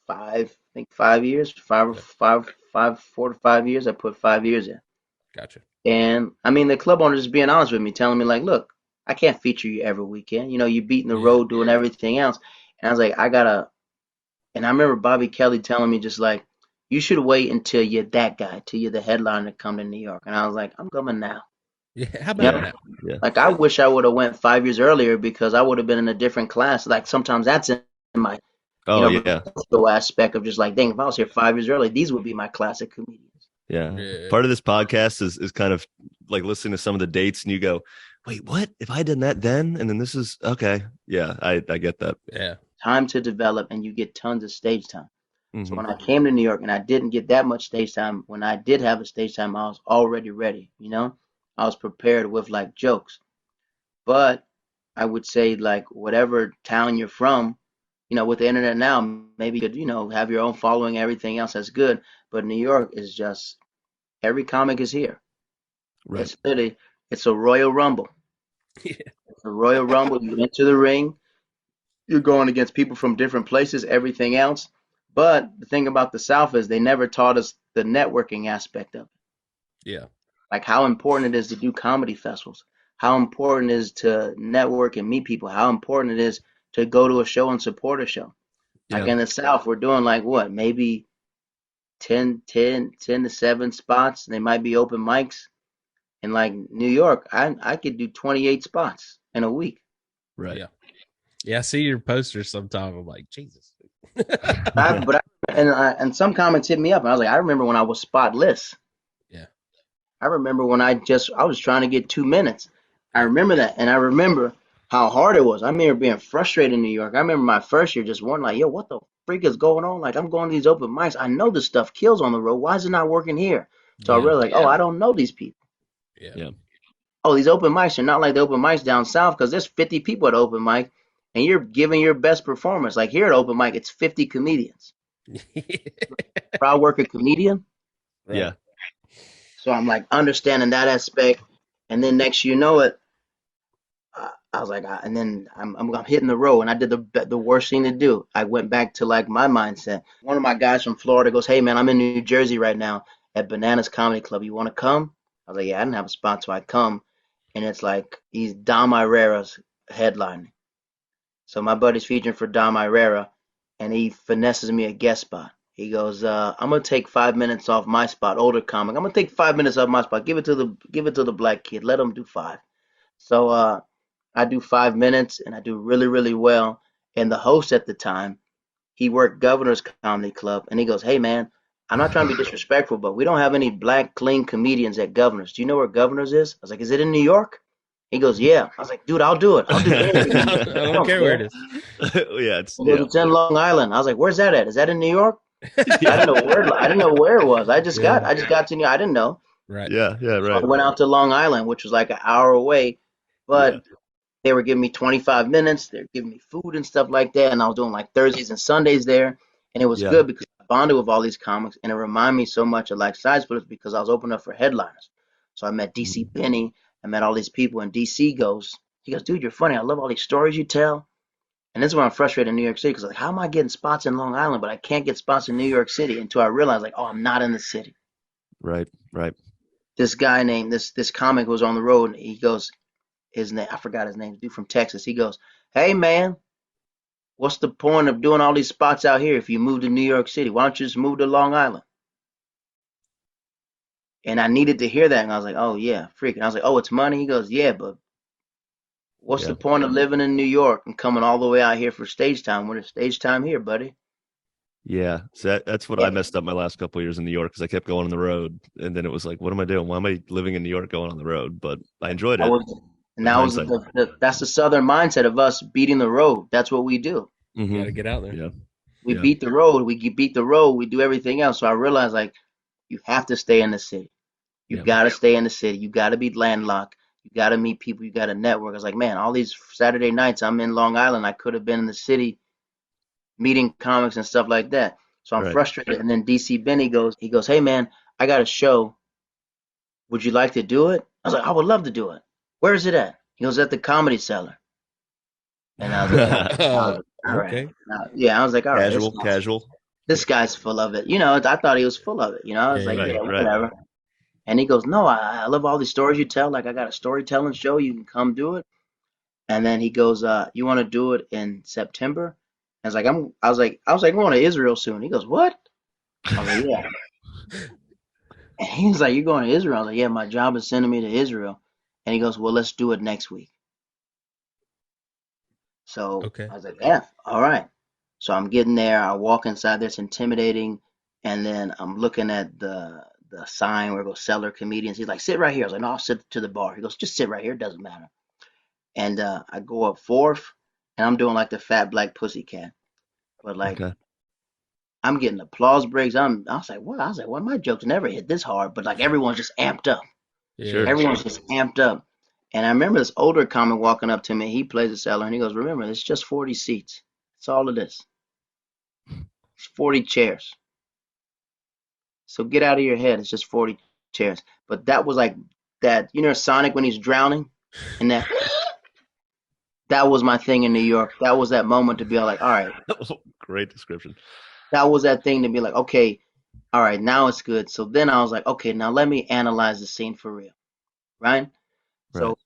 5, I think 5 years, 4 to 5 years. I put 5 years in. Gotcha. And I mean, the club owner just being honest with me, telling me like, look, I can't feature you every weekend. You beating the Yeah. road, doing everything else. And I was like, I gotta. And I remember Bobby Kelly telling me just like, you should wait until you're that guy, till you're the headliner to come to New York. And I was like, I'm coming now. Yeah. How You about know, now? Yeah. like I wish I would have went 5 years earlier because I would have been in a different class. Like sometimes that's in my, Oh yeah. the aspect of just like, dang, if I was here 5 years early, these would be my classic comedians. Yeah. Yeah. Part of this podcast is kind of like listening to some of the dates and you go, wait, what? If I had done that then? And then this is okay. Yeah, I get that. Yeah. Time to develop, and you get tons of stage time. So Hmm. when I came to New York and I didn't get that much stage time, when I did have a stage time, I was already ready. I was prepared with like jokes. But I would say like whatever town you're from, with the internet now, maybe you could, have your own following, everything else that's good. But New York is just every comic is here. Right. It's literally it's a Royal Rumble. Yeah. It's a Royal Rumble. You enter the ring, you're going against people from different places, everything else. But the thing about the South is they never taught us the networking aspect of it. Yeah. Like how important it is to do comedy festivals, how important it is to network and meet people, how important it is to go to a show and support a show. Like Yeah. in the South, we're doing like what, maybe 10 to 7 spots. They might be open mics. In like New York, I could do 28 spots in a week. Right. Yeah. Yeah. I see your posters sometimes. I'm like, Jesus. And some comics hit me up, and I was like, I remember when I was spotless. Yeah. I remember when I was trying to get 2 minutes. I Yeah. remember that, and I remember how hard it was. I remember being frustrated in New York. I remember my first year just wondering, like, yo, what the freak is going on? Like, I'm going to these open mics. I know this stuff kills on the road. Why is it not working here? So I Yeah. realized, like, oh, I don't know these people. Yeah. Yeah. Oh, these open mics are not like the open mics down south because there's 50 people at open mic, and you're giving your best performance. Like here at open mic, it's 50 comedians. Proud worker comedian. Right. Yeah. So I'm like understanding that aspect, and then next you know it, I was like, and then I'm hitting the road, and I did the worst thing to do. I went back to like my mindset. One of my guys from Florida goes, "Hey man, I'm in New Jersey right now at Bananas Comedy Club. You want to come?" I was like, "Yeah, I didn't have a spot, so I come." And it's like he's Dom Irera's headlining. So my buddy's featuring for Dom Irera, and he finesses me a guest spot. He goes, "I'm gonna take 5 minutes off my spot, older comic. I'm gonna take 5 minutes off my spot. Give it to the black kid. Let him do five." So I do 5 minutes, and I do really really well. And the host at the time, he worked Governor's Comedy Club, and he goes, "Hey man, I'm not trying to be disrespectful, but we don't have any black clean comedians at Governor's. Do you know where Governor's is?" I was like, "Is it in New York?" He goes, "Yeah." I was like, "Dude, I'll do it. I'll do anything." I don't care where it is. Yeah. It's He goes, yeah. "It's in Long Island." I was like, "Where's that at? Is that in New York?" I Yeah. didn't know where it was. Yeah. I just got to New. I didn't know. Right. Yeah. Yeah. So I Right. went out to Long Island, which was like an hour away, Yeah. but they were giving me 25 minutes. They were giving me food and stuff like that, and I was doing like Thursdays and Sundays there, and it was Yeah. good because I bonded with all these comics, and it reminded me so much of like side splitters because I was opening up for headliners. So I met DC Benny. I met all these people, and DC he goes, "Dude, you're funny. I love all these stories you tell." And this is why I'm frustrated in New York City because like, how am I getting spots in Long Island, but I can't get spots in New York City until I realize like, oh, I'm not in the city. Right. Right. This guy named this comic was on the road, and he goes, his name I forgot his name, dude from Texas. He goes, "Hey man, what's the point of doing all these spots out here if you move to New York City? Why don't you just move to Long Island?" And I needed to hear that, and I was like, oh yeah, freaking. I was like, oh, it's money. He goes, yeah, but what's Yeah. the point of living in New York and coming all the way out here for stage time when there's stage time here, buddy? Yeah. So that's what I Yeah. messed up my last couple of years in New York because I kept going on the road, and then it was like, what am I doing? Why am I living in New York going on the road? But I enjoyed I it was, and with that was hindsight. that's the Southern mindset of us beating the road. That's what we do. You got to get out there. Yeah. We Yeah. beat the road. We beat the road. We do everything else. So I realized like you have to stay in the city. You Yeah. got to stay in the city. You got to be landlocked. You got to meet people. You got to network. I was like, man, all these Saturday nights I'm in Long Island. I could have been in the city meeting comics and stuff like that. So I'm Right. frustrated. And then DC Benny goes, "Hey man, I got a show. Would you like to do it?" I was like, "I would love to do it. Where is it at?" He goes, "At the Comedy Cellar." And I was like, all right. Okay. Yeah, I was like, all right, Casual. this guy's full of it. I thought he was full of it. I was Yeah, like, right, yeah, right. whatever. And he goes, no, I love all these stories you tell. Like I got a storytelling show. You can come do it. And then he goes, you want to do it in September? I was like, I'm going to Israel soon. He goes, what? I was like, yeah. And he was like, you're going to Israel? I was like, yeah, my job is sending me to Israel. And he goes, well, let's do it next week. So Okay. I was like, yeah, all right. So I'm getting there. I walk inside. There's intimidating. And then I'm looking at the sign where it goes seller comedians. He's like, sit right here. I was like, no, I'll sit to the bar. He goes, just sit right here. It doesn't matter. And I go up fourth, and I'm doing like the fat black pussycat. But like Okay. I'm getting applause breaks. I was like, what? I was like, well, my jokes never hit this hard. But like everyone's just amped up. Yeah. Sure. Everyone's just amped up. And I remember this older comic walking up to me. He plays a seller, and he goes, remember, it's just 40 seats. That's all it is. It's 40 chairs. So get out of your head. It's just 40 chairs. But that was like that. You know Sonic when he's drowning, and that was my thing in New York. That was that moment to be like, all right. Great description. That was that thing to be like, okay, all right, now it's good. So then I was like, okay, now let me analyze the scene for real, right? Right. So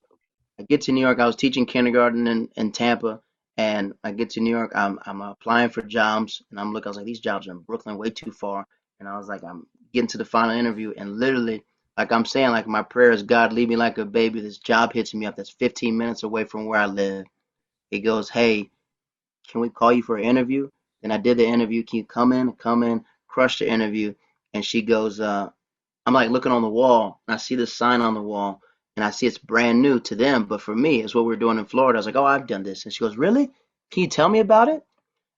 I get to New York. I was teaching kindergarten in Tampa, and I get to New York. I'm applying for jobs, and I'm looking. I was like, these jobs are in Brooklyn, way too far. And I was like, I'm getting to the final interview, and literally, like I'm saying, like my prayer is, God, leave me like a baby. This job hits me up. That's 15 minutes away from where I live. It goes, hey, can we call you for an interview? Then I did the interview. Can you come in, crush the interview? And she goes, I'm like looking on the wall, and I see this sign on the wall, and I see it's brand new to them, but for me, it's what we're doing in Florida. I was like, oh, I've done this. And she goes, really? Can you tell me about it?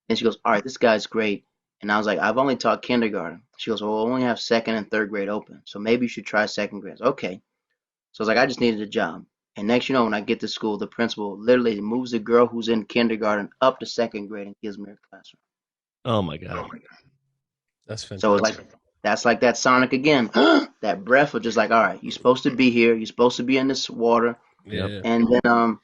And she goes, all right, this guy's great. And I was like, I've only taught kindergarten. She goes, well, we only have second and third grade open, so maybe you should try second grade. Okay. So I was like, I just needed a job. And next, you know, when I get to school, the principal literally moves the girl who's in kindergarten up to second grade and gives me her classroom. Oh my God. That's So it's fantastic. like that's like that Sonic again. That breath of just like, all right, you're supposed to be here. You're supposed to be in this water. Yep. Yeah. And then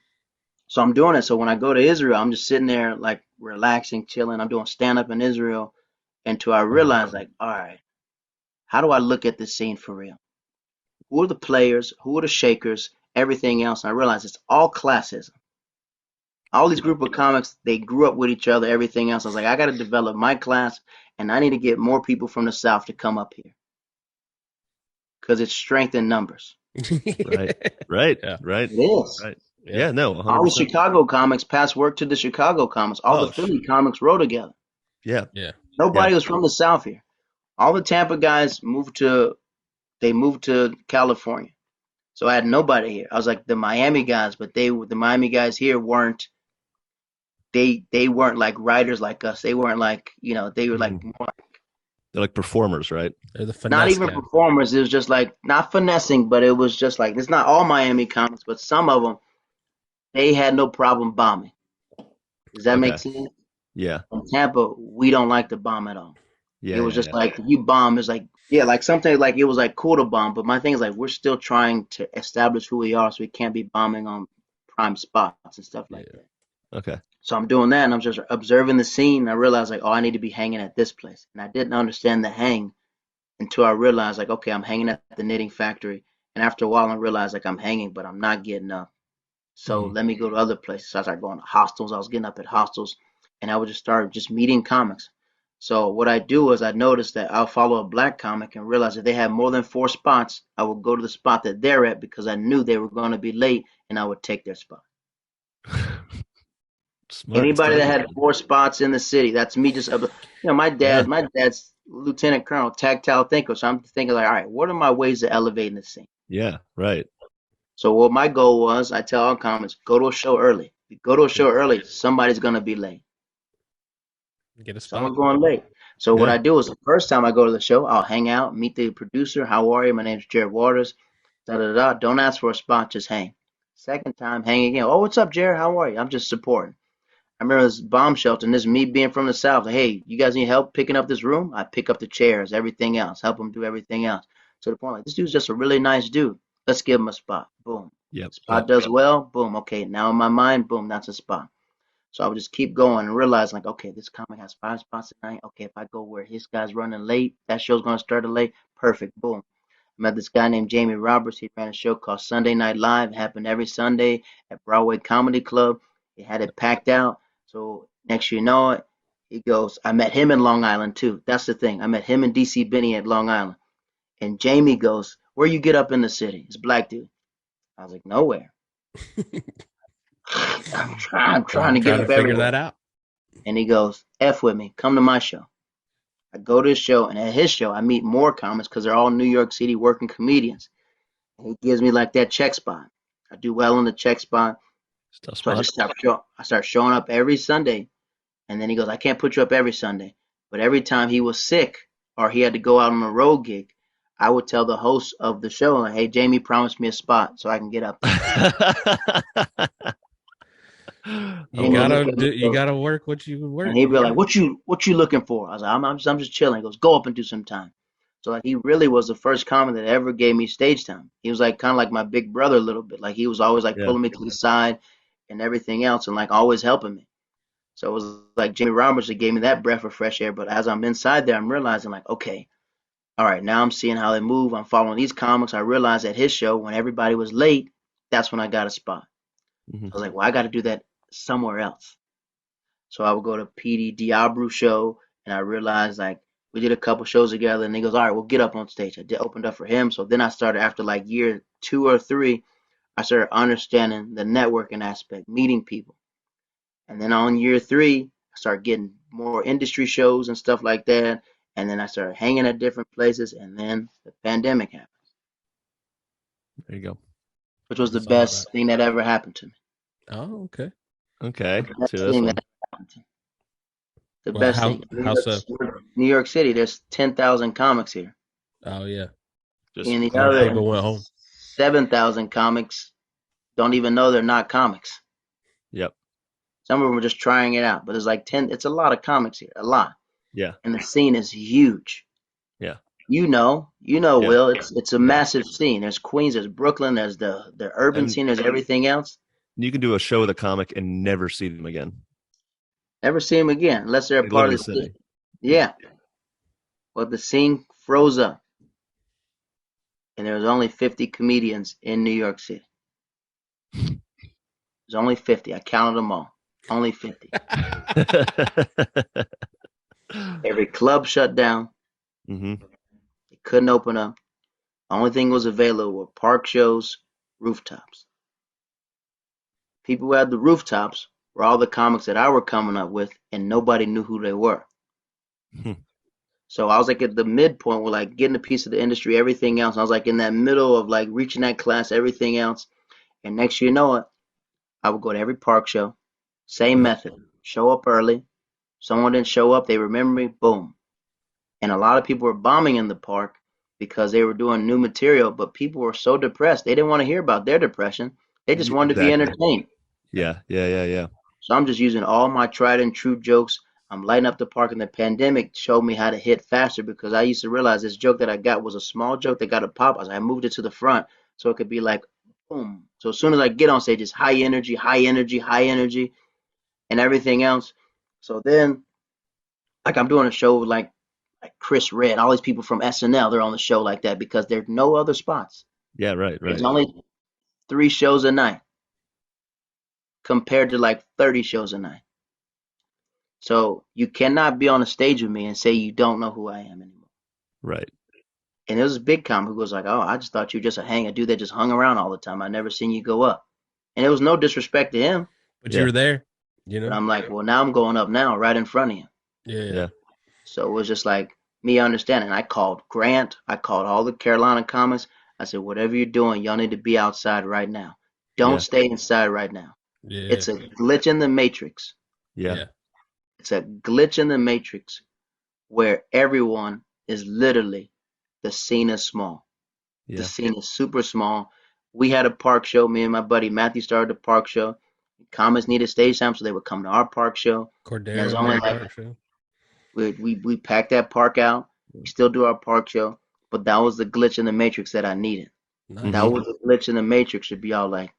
so I'm doing it. So when I go to Israel, I'm just sitting there like relaxing, chilling. I'm doing stand up in Israel until I realize like, all right, how do I look at this scene for real? Who are the players? Who are the shakers? Everything else. And I realize it's all classism. All these Yep. group of comics, they grew up with each other, everything else. I was like, I got to develop my class, and I need to get more people from the South to come up here because it's strength in numbers. Right. Right. Yeah. Right. It is. Right. Yeah. Yeah. No. All the 100%. Chicago comics passed work to the Chicago comics. All the Oh, Philly comics wrote together. yeah. Yeah. Yeah. Nobody was from the South here. All the Tampa guys moved to California. So I had nobody here. I was like the Miami guys, but the Miami guys here weren't they weren't like writers like us. They weren't like, they were like Mhm. more They're like performers, right? They're the not finesse even guy. performers. It was just like not finessing, but it was just like it's not all Miami comics, but some of them they had no problem bombing. Does that make Okay. sense? Yeah. In Tampa, we don't like to bomb at all. It Yeah. was Yeah. just Yeah. like if you bomb, it's like yeah, like something like it was like cool to bomb, but my thing is like we're still trying to establish who we are, so we can't be bombing on prime spots and stuff like Yeah. that. Okay. So I'm doing that, and I'm just observing the scene. And I realized like, oh, I need to be hanging at this place, and I didn't understand the hang until I realized like, okay, I'm hanging at the knitting factory, and after a while, I realized like I'm hanging, but I'm not getting up. So Mhm. let me go to other places. So I started going to hostels. I was getting up at hostels, and I would just start just meeting comics. So what I do is I noticed that I'll follow a black comic and realize if they have more than four spots, I would go to the spot that they're at because I knew they were going to be late, and I would take their spot. Smart Anybody that had strategy. four spots in the city, that's me. Just my Yeah. dad's lieutenant colonel, tactile thinker. So I'm thinking like, all right, what are my ways to elevate in this scene? Yeah. Right. So what my goal was, I tell all comics, go to a show early. If you go to a show Yep. early, somebody's gonna be late. Get a spot. Someone's going late. So what Yeah. I do is the first time I go to the show, I'll hang out, meet the producer. How are you? My name's Jared Waters. Da da da. Don't ask for a spot, just hang. Second time, hang again. Oh, what's up, Jared? How are you? I'm just supporting. I remember this bomb shelter, and this is me being from the South. Like, hey, you guys need help picking up this room? I pick up the chairs, everything else, help them do everything else. To the point, like, this dude's just a really nice dude. Let's give him a spot. Boom. Yep. Spot Yep. does well. Boom. Okay, now in my mind, boom, that's a spot. So I would just keep going and realize, like, okay, this comic has five spots tonight. Okay, if I go where his guy's running late, that show's going to start late. Perfect. Boom. I met this guy named Jamie Roberts. He ran a show called Sunday Night Live. It happened every Sunday at Broadway Comedy Club. He had it packed out. So next you know it, he goes, I met him in Long Island too. That's the thing. I met him and DC Benny at Long Island. And Jamie goes, where you get up in the city? It's black dude. I was like, nowhere. I'm trying to get up figure everywhere. that out. And he goes, F with me, come to my show. I go to his show, and at his show, I meet more comics because they're all New York City working comedians. And he gives me like that check spot. I do well in the check spot. Stuff So I start showing up every Sunday. And then he goes, I can't put you up every Sunday. But every time he was sick or he had to go out on a road gig, I would tell the host of the show, like, hey, Jamie promised me a spot so I can get up. You gotta work what you work. And he'd be like, what you looking for? I was like, I'm just chilling. He goes, go up and do some time. So like he really was the first comic that ever gave me stage time. He was like kind of like my big brother a little bit. Like he was always like pulling me to the side and everything else and like always helping me. So it was like Jamie Roberts that gave me that breath of fresh air. But as I'm inside there, I'm realizing like, okay, all right, now I'm seeing how they move. I'm following these comics. I realized at his show when everybody was late, that's when I got a spot. Mhm. I was like, well, I got to do that somewhere else. So I would go to PD Diabru show, and I realized like we did a couple shows together, and he goes, all right, we'll get up on stage. I opened up for him. So then I started after like year 2 or 3, I started understanding the networking aspect, meeting people. And then on year 3, I started getting more industry shows and stuff like that. And then I started hanging at different places, and then the pandemic happened, There you go. which was the That's all best thing that ever happened to me. Oh, okay. Okay. Best To this thing one. that happened to me. The Well, best how- thing. how so? New York City, there's 10,000 comics here. Oh yeah. Just And the clear other out. People went home. 7,000 comics don't even know they're not comics. Yep. Some of them are just trying it out, but it's like 10. It's a lot of comics here, a lot, Yeah. and the scene is huge. Yeah. You know, Yeah. Will. It's a massive scene. There's Queens, there's Brooklyn, there's the urban And- scene, there's everything else. You can do a show with a comic and never see them again. Never see them again unless they're a They part live of in the the city. city. Yeah, but the scene froze up, and there was only 50 comedians in New York City. There's only 50. I counted them all. Only 50. Every club shut down. hmm They couldn't open up. The only thing was available were park shows, rooftops. People who had the rooftops were all the comics that I were coming up with, and nobody knew who they were. Hmm. So I was like at the midpoint with like getting a piece of the industry, everything else. I was like in that middle of like reaching that class, everything else. And next you know it, I would go to every park show. Same method. Show up early. Someone didn't show up, they remember me, boom. And a lot of people were bombing in the park because they were doing new material, but people were so depressed. They didn't want to hear about their depression. They just wanted to be Exactly. entertained. Yeah. So I'm just using all my tried and true jokes. I'm lighting up the park, and the pandemic showed me how to hit faster because I used to realize this joke that I got was a small joke that got a pop. I moved it to the front so it could be like boom. So as soon as I get on stage, it's high energy, high energy, high energy, and everything else. So then, like I'm doing a show with like Chris Red, all these people from SNL, they're on the show like that because there's no other spots. Yeah. Right. There's Right. only 3 shows a night compared to like 30 shows a night. So you cannot be on a stage with me and say you don't know who I am anymore. Right. And there was a big comic who was like, "Oh, I just thought you were just a dude that just hung around all the time. I never seen you go up." And it was no disrespect to him, But Yeah. you were there. You know. but I'm like, "Well, now I'm going up now, right in front of him." Yeah. So it was just like me understanding. I called Grant. I called all the Carolina comics. I said, "Whatever you're doing, y'all need to be outside right now. Don't Yeah. stay inside right now. Yeah. It's a glitch in the matrix. Yeah. It's a glitch in the matrix where everyone is literally the scene is small. The Yeah. scene is super small. We had a park show. Me and my buddy Matthew started a park show. Comics needed stage time, so they would come to our park show. Cordero. There's only like Park show. we packed that park out. We still do our park show, but that was the glitch in the matrix that I needed. Nice. That was the glitch in the matrix to be all like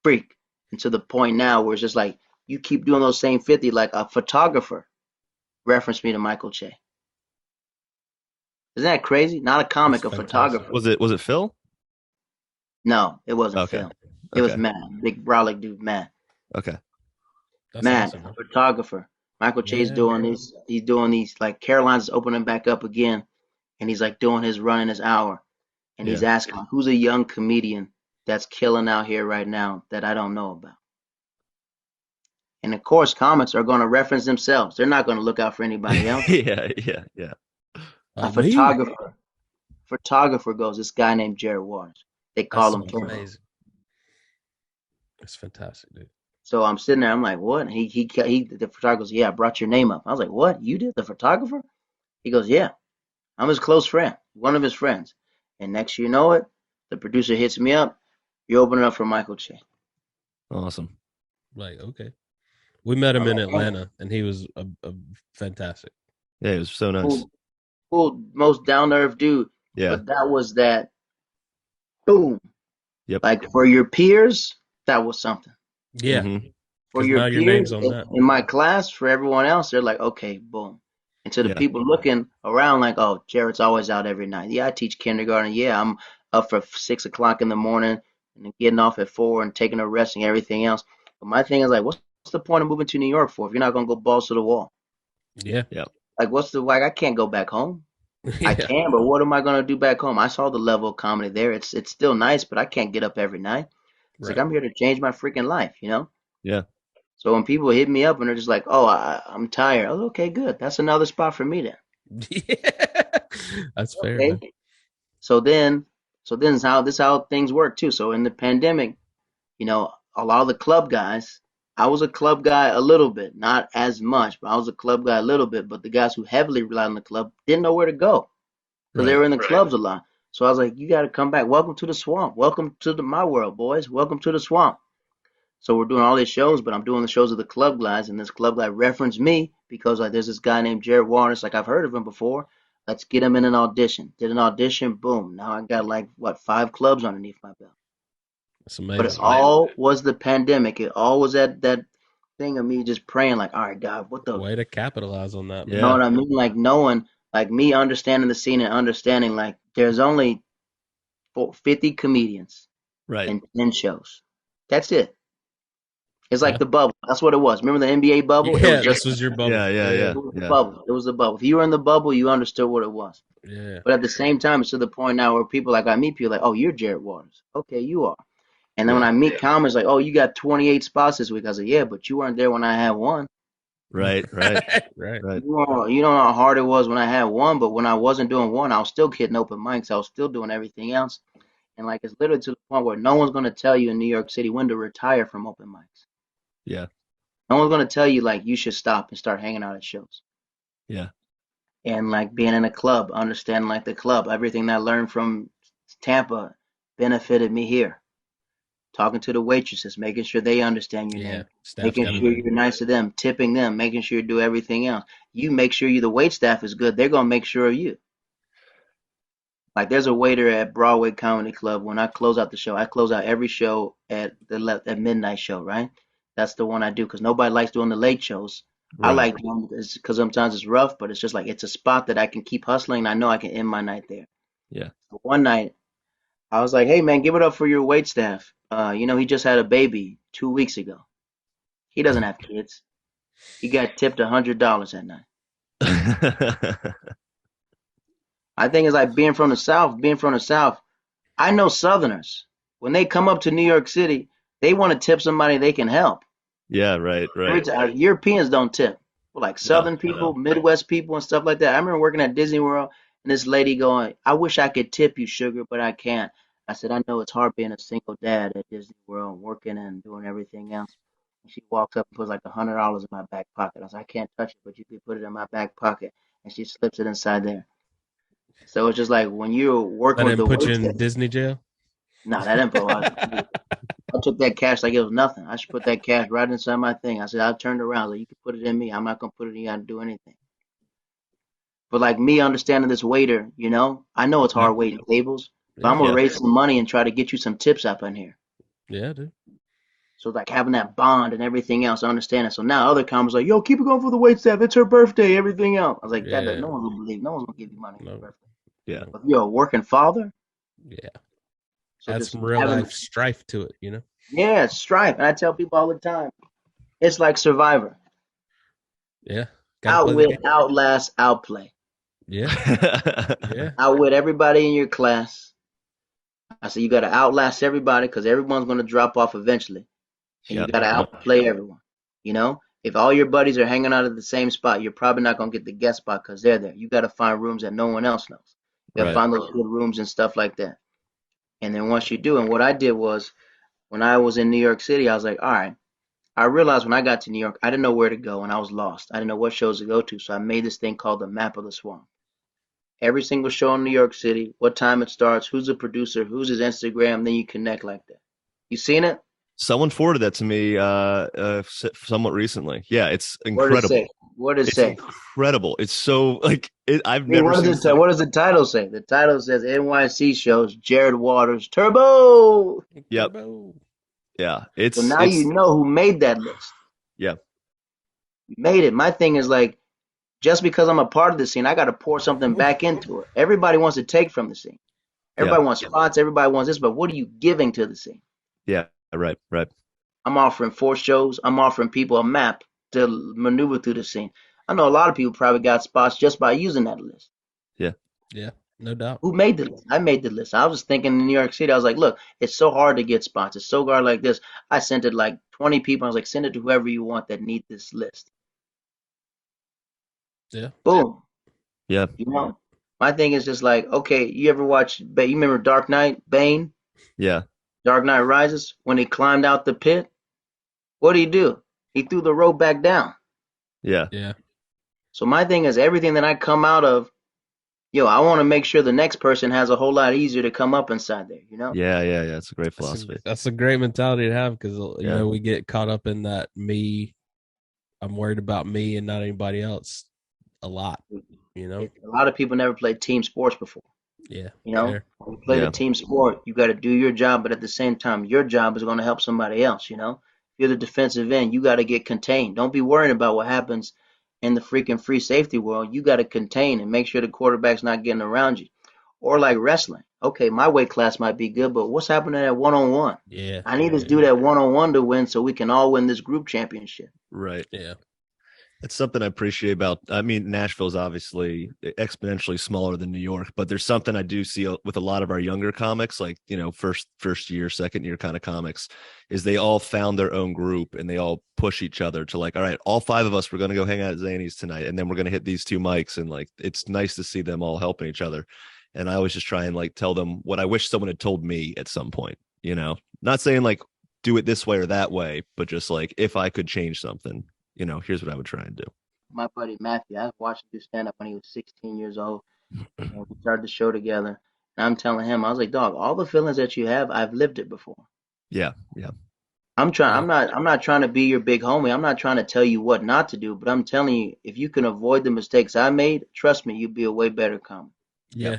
freak. And to the point now where it's just like you keep doing those same 50, like a photographer referenced me to Michael Che. Isn't that crazy? Not a comic, That's a fantastic. photographer. Was it Phil? No, it wasn't Okay. Phil. It was Okay. Matt, big brolic dude, Matt. Okay. That's Matt, awesome, a man. photographer. Michael Chase Yeah. doing these. He's doing these like Caroline's opening back up again, and he's like doing his run in his hour, and he's Yeah. asking who's a young comedian that's killing out here right now that I don't know about. And of course, comics are going to reference themselves. They're not going to look out for anybody else. Yeah. Yeah. Yeah. A Me. photographer goes, this guy named Jared Waters. They That's call him King. amazing. It's fantastic, dude. So I'm sitting there. I'm like, what? The photographer goes, yeah, I brought your name up. I was like, what? You did, the photographer? He goes, yeah, I'm his close friend, one of his friends. And next you know it, the producer hits me up. You open it up for Michael Che. Awesome. Like, okay. We met him I'm in like, Atlanta, and he was a fantastic. Yeah, it was so nice. cool, most down to earth dude. Yeah. But that was that. Boom. Yep. Like for your peers, that was something. Yeah, Mhm. For 'cause your now your peers name's on that. in my class, for everyone else, they're like, okay, boom. And to the Yeah. people looking around, like, oh, Jared's always out every night. Yeah, I teach kindergarten. Yeah, I'm up for 6 o'clock in the morning and then getting off at 4 and taking a rest and everything else. But my thing is like, what's the point of moving to New York for if you're not gonna go balls to the wall? Yeah, Yeah. Like, I can't go back home. I yeah, can, but what am I gonna do back home? I saw the level of comedy there. It's still nice, but I can't get up every night. It's like right. I'm here to change my freaking life, you know? Yeah. So when people hit me up and they're just like, "Oh, I'm tired," I was okay, good. That's another spot for me then. Yeah, that's fair, man. Okay. So then, this is how things work too. So in the pandemic, a lot of the club guys, I was a club guy a little bit, not as much, but I was a club guy a little bit. But the guys who heavily relied on the club didn't know where to go because they Right. were in the clubs a lot. So I was like, "You got to come back. Welcome to the swamp. Welcome to my world, boys. Welcome to the swamp." So we're doing all these shows, but I'm doing the shows of the club guys, and this club guy referenced me because like there's this guy named Jared Waters, like I've heard of him before. Let's get him in an audition. Did an audition, boom. Now I got like what 5 clubs underneath my belt. That's But it amazing. all was the pandemic. It all was that thing of me just praying, like, all right, God, what the, Way to capitalize on that, you know man. Yeah. what I mean? Like knowing, like me understanding the scene and understanding, like there's only 50 comedians Right. and 10 shows. That's it. It's like Yeah. the bubble. That's what it was. Remember the NBA bubble? It Yeah, was this just was your bubble. Yeah. Yeah. Yeah, Yeah. it was the Yeah. bubble. It was the bubble. If you were in the bubble, you understood what it was. yeah. But at the same time, it's to the point now where people like I meet people like, oh, you're Jared Waters. Okay, you are. And then when Yeah. I meet comics like, oh, you got 28 spots this week. I said, yeah, but you weren't there when I had one. Right. Right. right. Right. You don't know how hard it was when I had one, but when I wasn't doing one, I was still hitting open mics. I was still doing everything else. And like it's literally to the point where no one's gonna tell you in New York City when to retire from open mics. Yeah. No one's gonna tell you like you should stop and start hanging out at shows. Yeah. And like being in a club, understanding like the club, everything that I learned from Tampa benefited me here. Talking to the waitresses, making sure they understand your Yeah. name, Staff's making got to sure know. you're nice to them, tipping them, making sure you do everything else. You make sure the wait staff is good. They're gonna make sure of you. Like there's a waiter at Broadway Comedy Club. When I close out the show, I close out every show at midnight show, right? That's the one I do because nobody likes doing the late shows. I Right. like doing it because sometimes it's rough, but it's just like it's a spot that I can keep hustling. And I know I can end my night there. Yeah. One night, I was like, "Hey man, give it up for your wait staff. He just had a baby 2 weeks ago. He doesn't have kids. He got tipped $100 that night." I think it's like being from the South. Being from the South, I know Southerners. When they come up to New York City, they want to tip somebody they can help. Yeah. Right. Every Right. time, Europeans don't tip. Well, like No. Southern people, No. Midwest people, and stuff like that. I remember working at Disney World, and this lady going, "I wish I could tip you, sugar, but I can't." I said, "I know it's hard being a single dad at Disney World, working and doing everything else." And she walks up and puts like $100 in my back pocket. I said, "I can't touch it, but you could put it in my back pocket." And she slips it inside there. So it's just like when you're That working with didn't the put you wait in staff. Disney jail? No, that didn't put. I took that cash like it was nothing. I should put that cash right inside my thing. I said, I turned around. I was like, you can put it in me. I'm not gonna put it in you. I do anything. But like me understanding this waiter, I know it's Yeah. hard waiting tables, but I'm Yeah. gonna Yeah. raise some money and try to get you some tips up in here. Yeah, dude. So like having that bond and everything else, I understand it. So now other comments like, yo, keep it going for the wait staff. It's her birthday. Everything else. I was like, that Yeah. no one's gonna believe. No one's gonna give you money for your No. birthday. Yeah. If you're a working father, Yeah. so Add just some real having, life strife to it, you know? yeah, strife. And I tell people all the time, it's like Survivor. Yeah. Got to play the Outwit, game. outlast, outplay. Yeah. Yeah. Outwit everybody in your class. I said you got to outlast everybody because everyone's going to drop off eventually, and you Yep. got to Yep. outplay everyone. You know, if all your buddies are hanging out at the same spot, you're probably not going to get the guest spot because they're there. You got to find rooms that no one else knows. You got to Right. find those good rooms and stuff like that. And then once you do, and what I did was when I was in New York City, I was like, all right. I realized when I got to New York, I didn't know where to go and I was lost. I didn't know what shows to go to. So I made this thing called the Map of the Swamp. Every single show in New York City, what time it starts, who's the producer, who's his Instagram, then you connect like that. You seen it? Someone forwarded that to me somewhat recently. Yeah, it's What does it say? incredible. What does it It's say? incredible. It's so like I've I mean, never what does seen it say? so. What does the title say? The title says NYC shows Jared Waters Turbo. Yep. Turbo. Yeah. So It's now you it's know who made that list. yeah. You made it. My thing is like, just because I'm a part of the scene, I got to pour something back into it. Everybody wants to take from the scene. Yeah. Everybody wants spots. Everybody wants this, but what are you giving to the scene? Yeah. Right. Right. I'm offering 4 shows. I'm offering people a map to maneuver through the scene. I know a lot of people probably got spots just by using that list. Yeah. Yeah. No doubt. Who made the list? I made the list. I was just thinking in New York City, I was like, look, it's so hard to get spots. It's so hard like this. I sent it like 20 people. I was like, send it to whoever you want that need this list. Yeah. Boom. Yeah. You know, my thing is just like, okay, you ever watch, you remember Dark Knight, Bane, Yeah. Dark Knight Rises, when he climbed out the pit? What did he do? He threw the rope back down. Yeah. Yeah. So my thing is everything that I come out of, I want to make sure the next person has a whole lot easier to come up inside there, you know? Yeah. Yeah. Yeah. It's a great That's a, philosophy. that's a great mentality to have because, Yeah. we get caught up in that I'm worried about me and not anybody else a lot, you know? A lot of people never played team sports before. Yeah. You know, Fair. when you play Yeah. the team sport, you got to do your job, but at the same time, your job is going to help somebody else. You know, if you're the defensive end, you got to get contained. Don't be worrying about what happens in the freaking free safety world. You got to contain and make sure the quarterback's not getting around you. Or like wrestling. Okay, my weight class might be good, but what's happening at 1-on-1? Yeah. I need to do that 1-on-1 to win so we can all win this group championship. Right. Yeah. It's something I appreciate about. I mean, Nashville's obviously exponentially smaller than New York, but there's something I do see with a lot of our younger comics, like first year, second year kind of comics, is they all found their own group and they all push each other to like, all right, all 5 of us we're going to go hang out at Zany's tonight, and then we're going to hit these 2 mics, and like it's nice to see them all helping each other. And I always just try and like tell them what I wish someone had told me at some point. Not saying like do it this way or that way, but just like if I could change something. Here's what I would try and do. My buddy Matthew, I watched him do stand up when he was 16 years old. And we started the show together. And I'm telling him, I was like, dog, all the feelings that you have, I've lived it before. Yeah. Yeah. I'm not trying to be your big homie. I'm not trying to tell you what not to do, but I'm telling you, if you can avoid the mistakes I made, trust me, you'll be a way better comic. Yeah.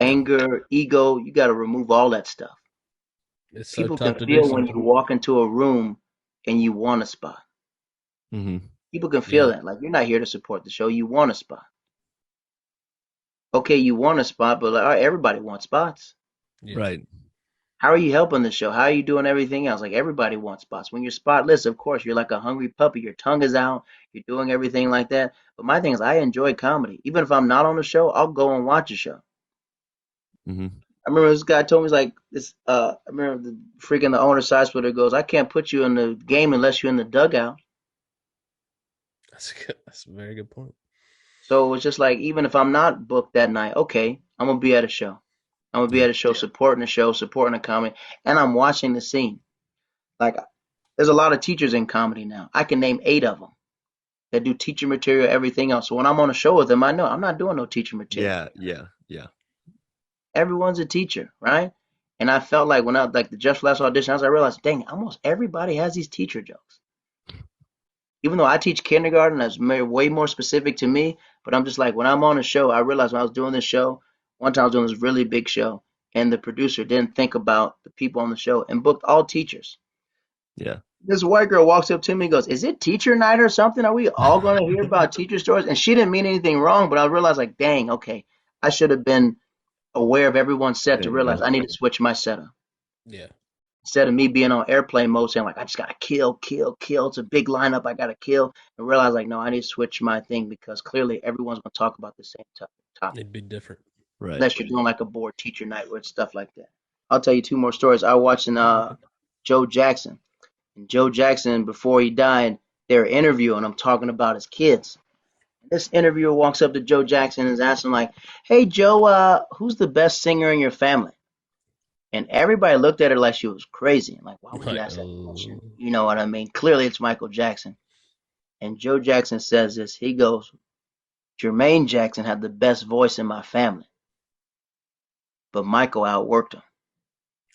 Anger, ego, you got to remove all that stuff. It's so People tough can to do feel when you sometimes. walk into a room and you want a spot. Mm-hmm. People can feel Yeah. that. Like, you're not here to support the show. You want a spot. Okay, you want a spot, but like, all right, everybody wants spots. Yeah. Right. How are you helping the show? How are you doing everything else? Like, everybody wants spots. When you're spotless, of course, you're like a hungry puppy. Your tongue is out. You're doing everything like that. But my thing is, I enjoy comedy. Even if I'm not on the show, I'll go and watch a show. Mm-hmm. I remember this guy told me, he's like, this. I remember the owner side splitter goes, I can't put you in the game unless you're in the dugout. That's a very good point. So it's just like, even if I'm not booked that night, okay, I'm gonna be at a show. I'm gonna be at a show, supporting the show, supporting the comedy, and I'm watching the scene. Like, there's a lot of teachers in comedy now. I can name 8 of them that do teacher material, everything else. So when I'm on a show with them, I know I'm not doing no teacher material. Yeah. Yeah. Yeah. Everyone's a teacher, right? And I felt like when I like the Just Last audition, I realized, dang, almost everybody has these teacher jokes. Even though I teach kindergarten, that's way more specific to me. But I'm just like, when I'm on a show, I realized when I was doing this show, one time I was doing this really big show, and the producer didn't think about the people on the show and booked all teachers. Yeah. This white girl walks up to me and goes, is it teacher night or something? Are we all going to hear about teacher stories? And she didn't mean anything wrong, but I realized, like, dang, okay, I should have been aware of everyone's set to There you realize go. I need to switch my setup. Yeah. Instead of me being on airplane mode saying like I just gotta kill, kill, kill. It's a big lineup, I gotta kill, and realize like no, I need to switch my thing because clearly everyone's gonna talk about the same topic. It'd be different. Right. Unless you're doing like a board teacher night where it's stuff like that. I'll tell you two more stories. I watched Joe Jackson. And Joe Jackson, before he died, they were interviewing him talking about his kids. This interviewer walks up to Joe Jackson and is asking like, "Hey Joe, who's the best singer in your family?" And everybody looked at her like she was crazy. Like, why would you Like, ask that question? You know what I mean? Clearly, it's Michael Jackson. And Joe Jackson says this. He goes, "Jermaine Jackson had the best voice in my family, but Michael outworked him."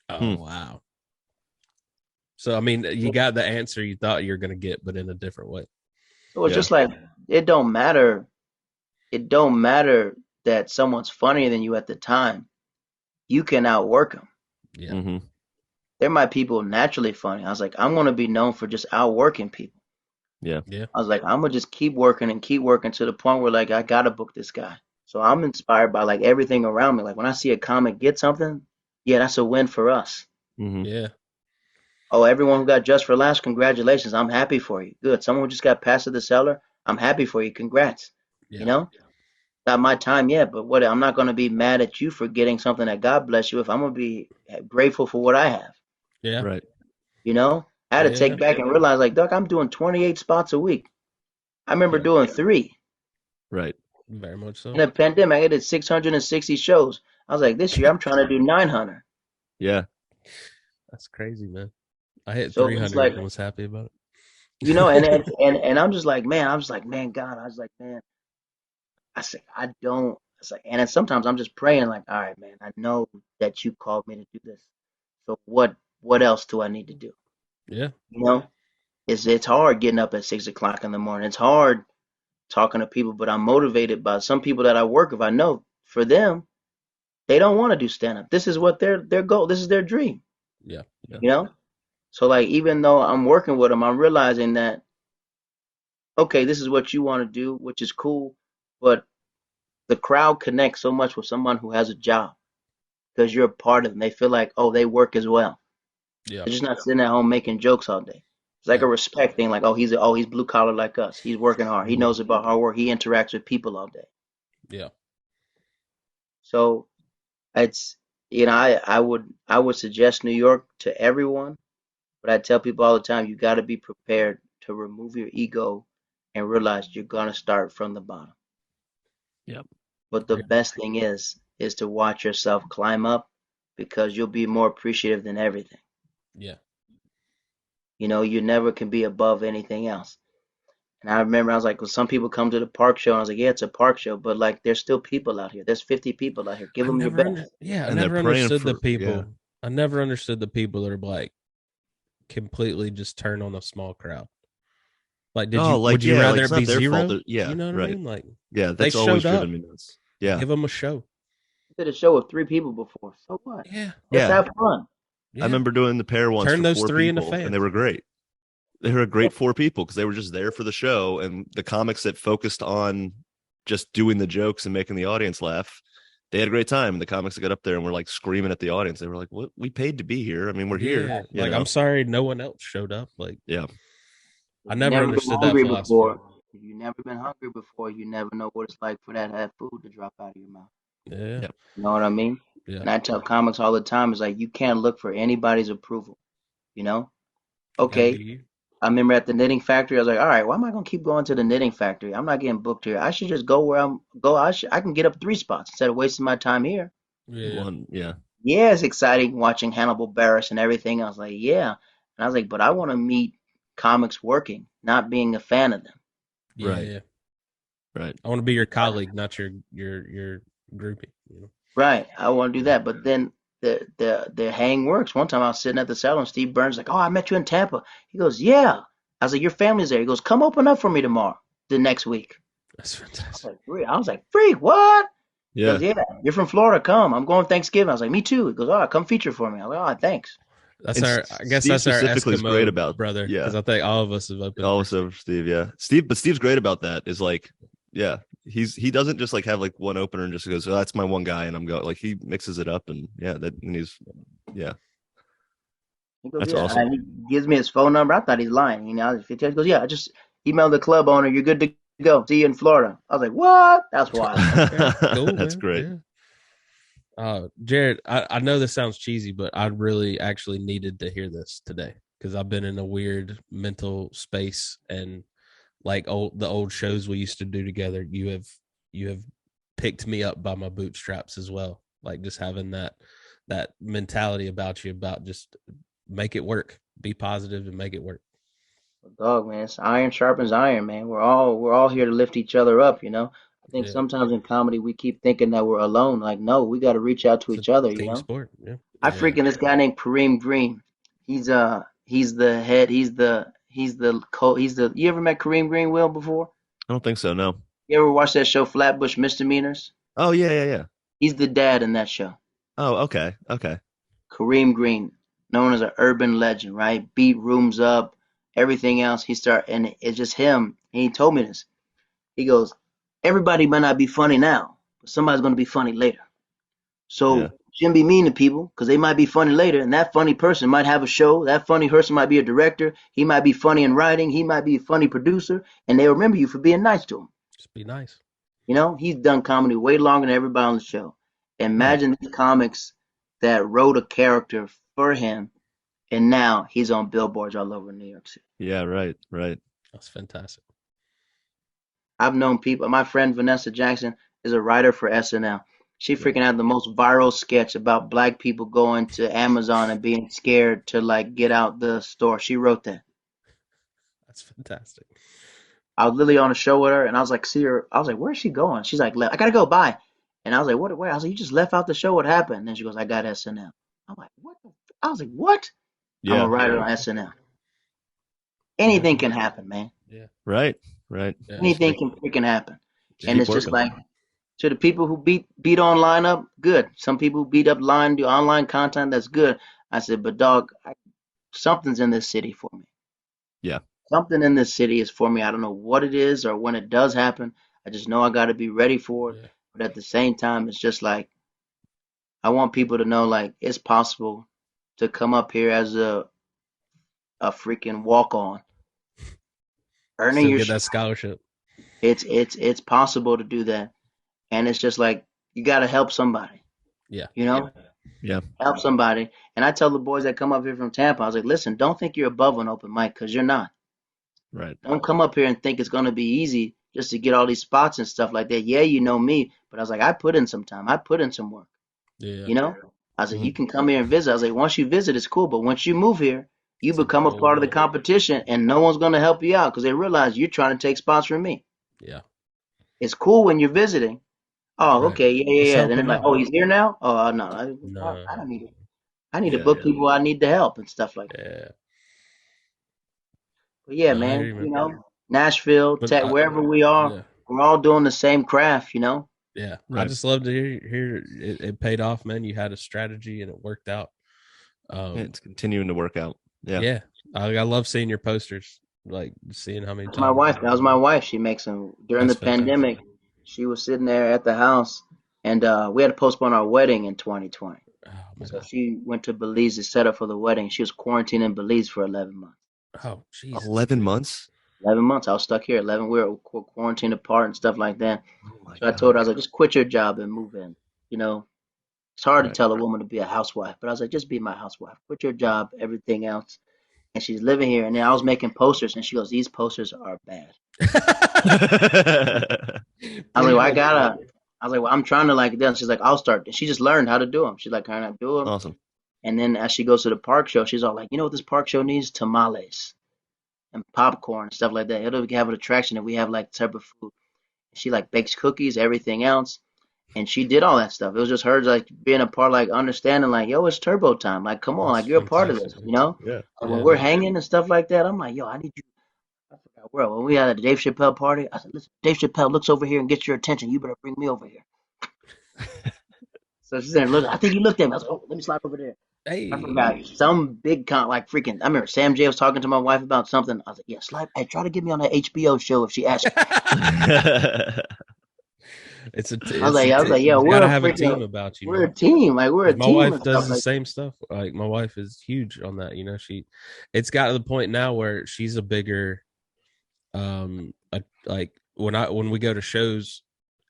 oh wow. So I mean, you got the answer you thought you were going to get, but in a different way. So it's Yeah. just like it don't matter. It don't matter that someone's funnier than you at the time. You can outwork them. Yeah. Mm-hmm. There might people naturally funny. I was like, I'm gonna be known for just outworking people. Yeah. Yeah. I was like, I'm gonna just keep working and keep working to the point where like I gotta book this guy. So I'm inspired by like everything around me. Like when I see a comic get something, yeah, that's a win for us. Mm-hmm. Yeah. Oh, everyone who got Just for Laughs, congratulations. I'm happy for you. Good. Someone who just got Pass to the Cellar, I'm happy for you. Congrats. Yeah. You know? Not my time yet, but what I'm not gonna be mad at you for getting something that God bless you if I'm gonna be grateful for what I have. Yeah. Right. You know? I had to Yeah. take back and realize like, Doc, I'm doing 28 spots a week. I remember Yeah. doing 3. Right. Very much so. In the pandemic, I did 660 shows. I was like, this year I'm trying to do 900. Yeah. That's crazy, man. I hit So it's 300 like, and was happy about it. you know, and I'm just like, man, God, I was like, man, I said, I don't. It's like, and then sometimes I'm just praying, like, all right, man, I know that you called me to do this. So what else do I need to do? Yeah. You know, it's hard getting up at 6 o'clock in the morning. It's hard talking to people, but I'm motivated by some people that I work with. I know for them, they don't want to do stand up. This is what their goal. This is their dream. Yeah. Yeah. You know, so like even though I'm working with them, I'm realizing that okay, this is what you want to do, which is cool, but the crowd connects so much with someone who has a job because you're a part of them. They feel like, oh, they work as well. Yeah. They're just not sitting at home making jokes all day. It's like Yeah. a respect thing, like, he's blue collar like us. He's working hard. He knows about hard work. He interacts with people all day. Yeah. So it's I would suggest New York to everyone, but I tell people all the time, you got to be prepared to remove your ego and realize you're gonna start from the bottom. Yep. But the Yeah. best thing is to watch yourself climb up because you'll be more appreciative than everything. Yeah. You know, you never can be above anything else. And I remember I was like, well, some people come to the park show, and I was like, yeah, it's a park show, but like, there's still people out here. There's 50 people out here. Give them your best. I And they're never praying understood the for- people. yeah. I never understood the people that are like completely just turn on a small crowd. Like, would you rather it's it not be their zero? fault. Yeah, You know what I right. mean? Like, Yeah, they that's always showed up. driven me nuts. Yeah. give them a show. I did a show with 3 people before. So what? Yeah. Let's Yeah. have fun. Yeah. I remember doing the pair once Turn for those 4 3 into people, fans. and they were great. They were a great 4 people because they were just there for the show, and the comics that focused on just doing the jokes and making the audience laugh, they had a great time. And the comics that got up there and were like screaming at the audience, they were like, "What? We paid to be here. I mean, we're here." Yeah. you Like, know? I'm sorry no one else showed up. Like, Yeah. I If never you've understood been that hungry philosophy. before, if you've never been hungry before, you never know what it's like for that food to drop out of your mouth. Yeah. Yep. You know what I mean? Yeah. And I tell comics all the time, it's like you can't look for anybody's approval. You know? Gotta Okay. be you. I remember at the knitting factory, I was like, all right, why am I gonna keep going to the knitting factory? I'm not getting booked here. I should just go where I can get up 3 spots instead of wasting my time here. Yeah. Yeah. Yeah, it's exciting watching Hannibal Barris and everything. I was like, yeah. And I was like, but I want to meet comics working, not being a fan of them. Yeah. Right. Yeah. Right. I want to be your colleague, not your groupie. You know? Right. I want to do that. But then the hang works. One time I was sitting at the salon, Steve Burns like, oh, I met you in Tampa. He goes, yeah. I was like, your family's there. He goes, come open up for me tomorrow, the next week. That's I was fantastic. like, "Free?" I was like, free? What? He Yeah. goes, yeah, you're from Florida. Come. I'm going Thanksgiving. I was like, me too. He goes, all right, come feature for me. I was like, oh, thanks. That's And I guess Steve that's our specifically is Eskimo great about- brother. yeah. Because I think all of us have opened. Also, Steve. Yeah. Steve's great about that. Is like, yeah, he doesn't just like have like one opener and just goes, oh, that's my one guy, and I'm going like he mixes it up, and he's He goes, that's yeah. awesome. And he gives me his phone number. I thought he's lying. I was 15. He goes, yeah, I just emailed the club owner. You're good to go. See you in Florida. I was like, what? That's wild. Okay, cool, That's man. great. Yeah. Jared, I know this sounds cheesy, but I really actually needed to hear this today because I've been in a weird mental space, and like the old shows we used to do together, you have picked me up by my bootstraps as well. Like just having that mentality about you, about just make it work, be positive and make it work. Dog, man, it's iron sharpens iron, man. We're all here to lift each other up, you know. I think Yeah, sometimes in comedy we keep thinking that we're alone. Like, no, we got to reach out to it's a each other, you team know. sport. Yeah, I yeah. freaking this guy named Kareem Green. He's the head. He's the. You ever met Kareem Green, Will, before? I don't think so. No. You ever watch that show Flatbush Misdemeanors? Oh yeah. He's the dad in that show. Oh, okay. Kareem Green, known as an urban legend, right? Beat rooms up, everything else. And it's just him. And he told me this. He goes, everybody might not be funny now, but somebody's going to be funny later. Yeah. So shouldn't be mean to people because they might be funny later, and that funny person might have a show. That funny person might be a director. He might be funny in writing. He might be a funny producer, and they remember you for being nice to him. Just be nice. You know, he's done comedy way longer than everybody on the show. Imagine these comics that wrote a character for him, and now he's on billboards all over New York City. Yeah, right. That's fantastic. I've known people. My friend Vanessa Jackson is a writer for SNL. She freaking had the most viral sketch about black people going to Amazon and being scared to like get out the store. She wrote that. That's fantastic. I was literally on a show with her, and I was like, see her. I was like, where's she going? She's like, I gotta go. Bye. And I was like, what? Where? I was like, you just left out the show. What happened? And then she goes, I got SNL. I'm like, what? I was like, what? I'm a Yeah. writer on SNL. Anything can happen, man. Yeah. Right. Yeah. Anything can freaking happen. Just And keep it's just working. like to the people who beat online up, good. Some people who beat up line do online content, that's good. I said, but dog, something's in this city for me. Yeah. Something in this city is for me. I don't know what it is or when it does happen. I just know I got to be ready for it. Yeah. But at the same time, it's just like I want people to know like it's possible to come up here as a freaking walk on, earning Still your get that scholarship. it's possible to do that. And it's just like you got to help somebody, Yeah. you know? Yeah. Help somebody. And I tell the boys that come up here from Tampa, I was like, listen, don't think you're above an open mic because you're not. Right. Don't come up here and think it's going to be easy just to get all these spots and stuff like that. Yeah, you know me, but I was like, I put in some time. I put in some work, Yeah. you know? I was like, you Mhm. can come here and visit. I was like, once you visit, it's cool. But once you move here, you It's a become a whole part of the nother- competition and no one's going to help you out because they realize you're trying to take spots from me. Yeah. It's cool when you're visiting. Oh, Right. okay, yeah, Let's yeah. help Then they're him like, out. oh, he's here now. Oh, no, No. I don't need it. I need to Yeah, book yeah. people I need to help and stuff like that. Yeah. But yeah, No, I hear man, you, you man. know, Nashville, But Tech, wherever we are, yeah. we're all doing the same craft, you know. Yeah. I Right. just love to hear it paid off, man. You had a strategy and it worked out. It's continuing to work out. Yeah. Yeah. I love seeing your posters, like seeing how many That's times. my wife. That was my wife. She makes them during That's the pandemic. She was sitting there at the house, and we had to postpone our wedding in 2020. Oh, man. So she went to Belize to set up for the wedding. She was quarantined in Belize for 11 months. Oh, Jesus. 11 months. 11 months. I was stuck here. 11. We were quarantined apart and stuff like that. Oh my So I told her, I was God. like, just quit your job and move in. You know, it's hard to Right. tell a woman to be a housewife, but I was like, just be my housewife. Quit your job, everything else. And she's living here. And then I was making posters, and she goes, these posters are bad. I was like, well, I was like, well, I'm trying to like this. She's like, I'll start. And she just learned how to do them. She's like, kind of do them. Awesome. And then as she goes to the park show, she's all like, you know what this park show needs? Tamales and popcorn and stuff like that. It'll have an attraction if we have like type of food. She like bakes cookies, everything else. And she did all that stuff. It was just her like being a part, like understanding, like, yo, it's turbo time. Like, come on, That's like you're a part of this, fantastic, you know? Yeah. And when Yeah, we're man. hanging and stuff like that, I'm like, yo, I need you. I forgot where. When we had at the Dave Chappelle party, I said, listen, Dave Chappelle looks over here and gets your attention. You better bring me over here. So she's there, look, I think you looked at me. I was like, oh, let me slide over there. Hey. I forgot some big like freaking. I remember Sam J was talking to my wife about something. I was like, yeah, slide. Hey, try to get me on that HBO show if she asks. You. I was like, yo, you gotta have a team about you, we're man. a team. Like we're a 'Cause my team wife and does stuff the like same stuff. Like my wife is huge on that. You know, it's got to the point now where she's a bigger, like when we go to shows,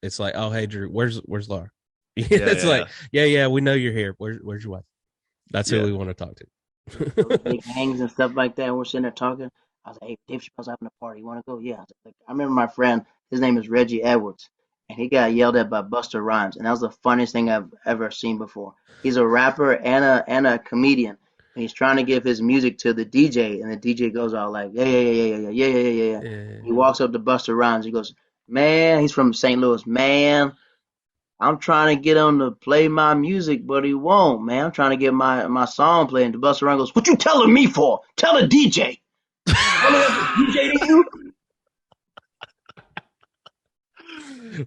it's like, oh hey Drew, where's Laura? It's like, yeah, we know you're here. Where's your wife? That's who we want to talk those to. big hangs and stuff like that. We're sitting there talking. I was like, hey, Dave Chappelle's having a party. You want to go? Yeah. I remember my friend, his name is Reggie Edwards, and he got yelled at by Buster Rhymes, and that was the funniest thing I've ever seen before. He's a rapper and a comedian, and he's trying to give his music to the DJ, and the DJ goes all like, yeah, yeah, yeah, yeah, yeah, yeah, yeah, yeah, yeah. Yeah. He walks up to Buster Rhymes. He goes, man, he's from St. Louis, man. I'm trying to get him to play my music, but he won't, man. I'm trying to get my song played. And the Busta Rhymes goes, what you telling me for? Tell the DJ. Tell me that's a DJ to you?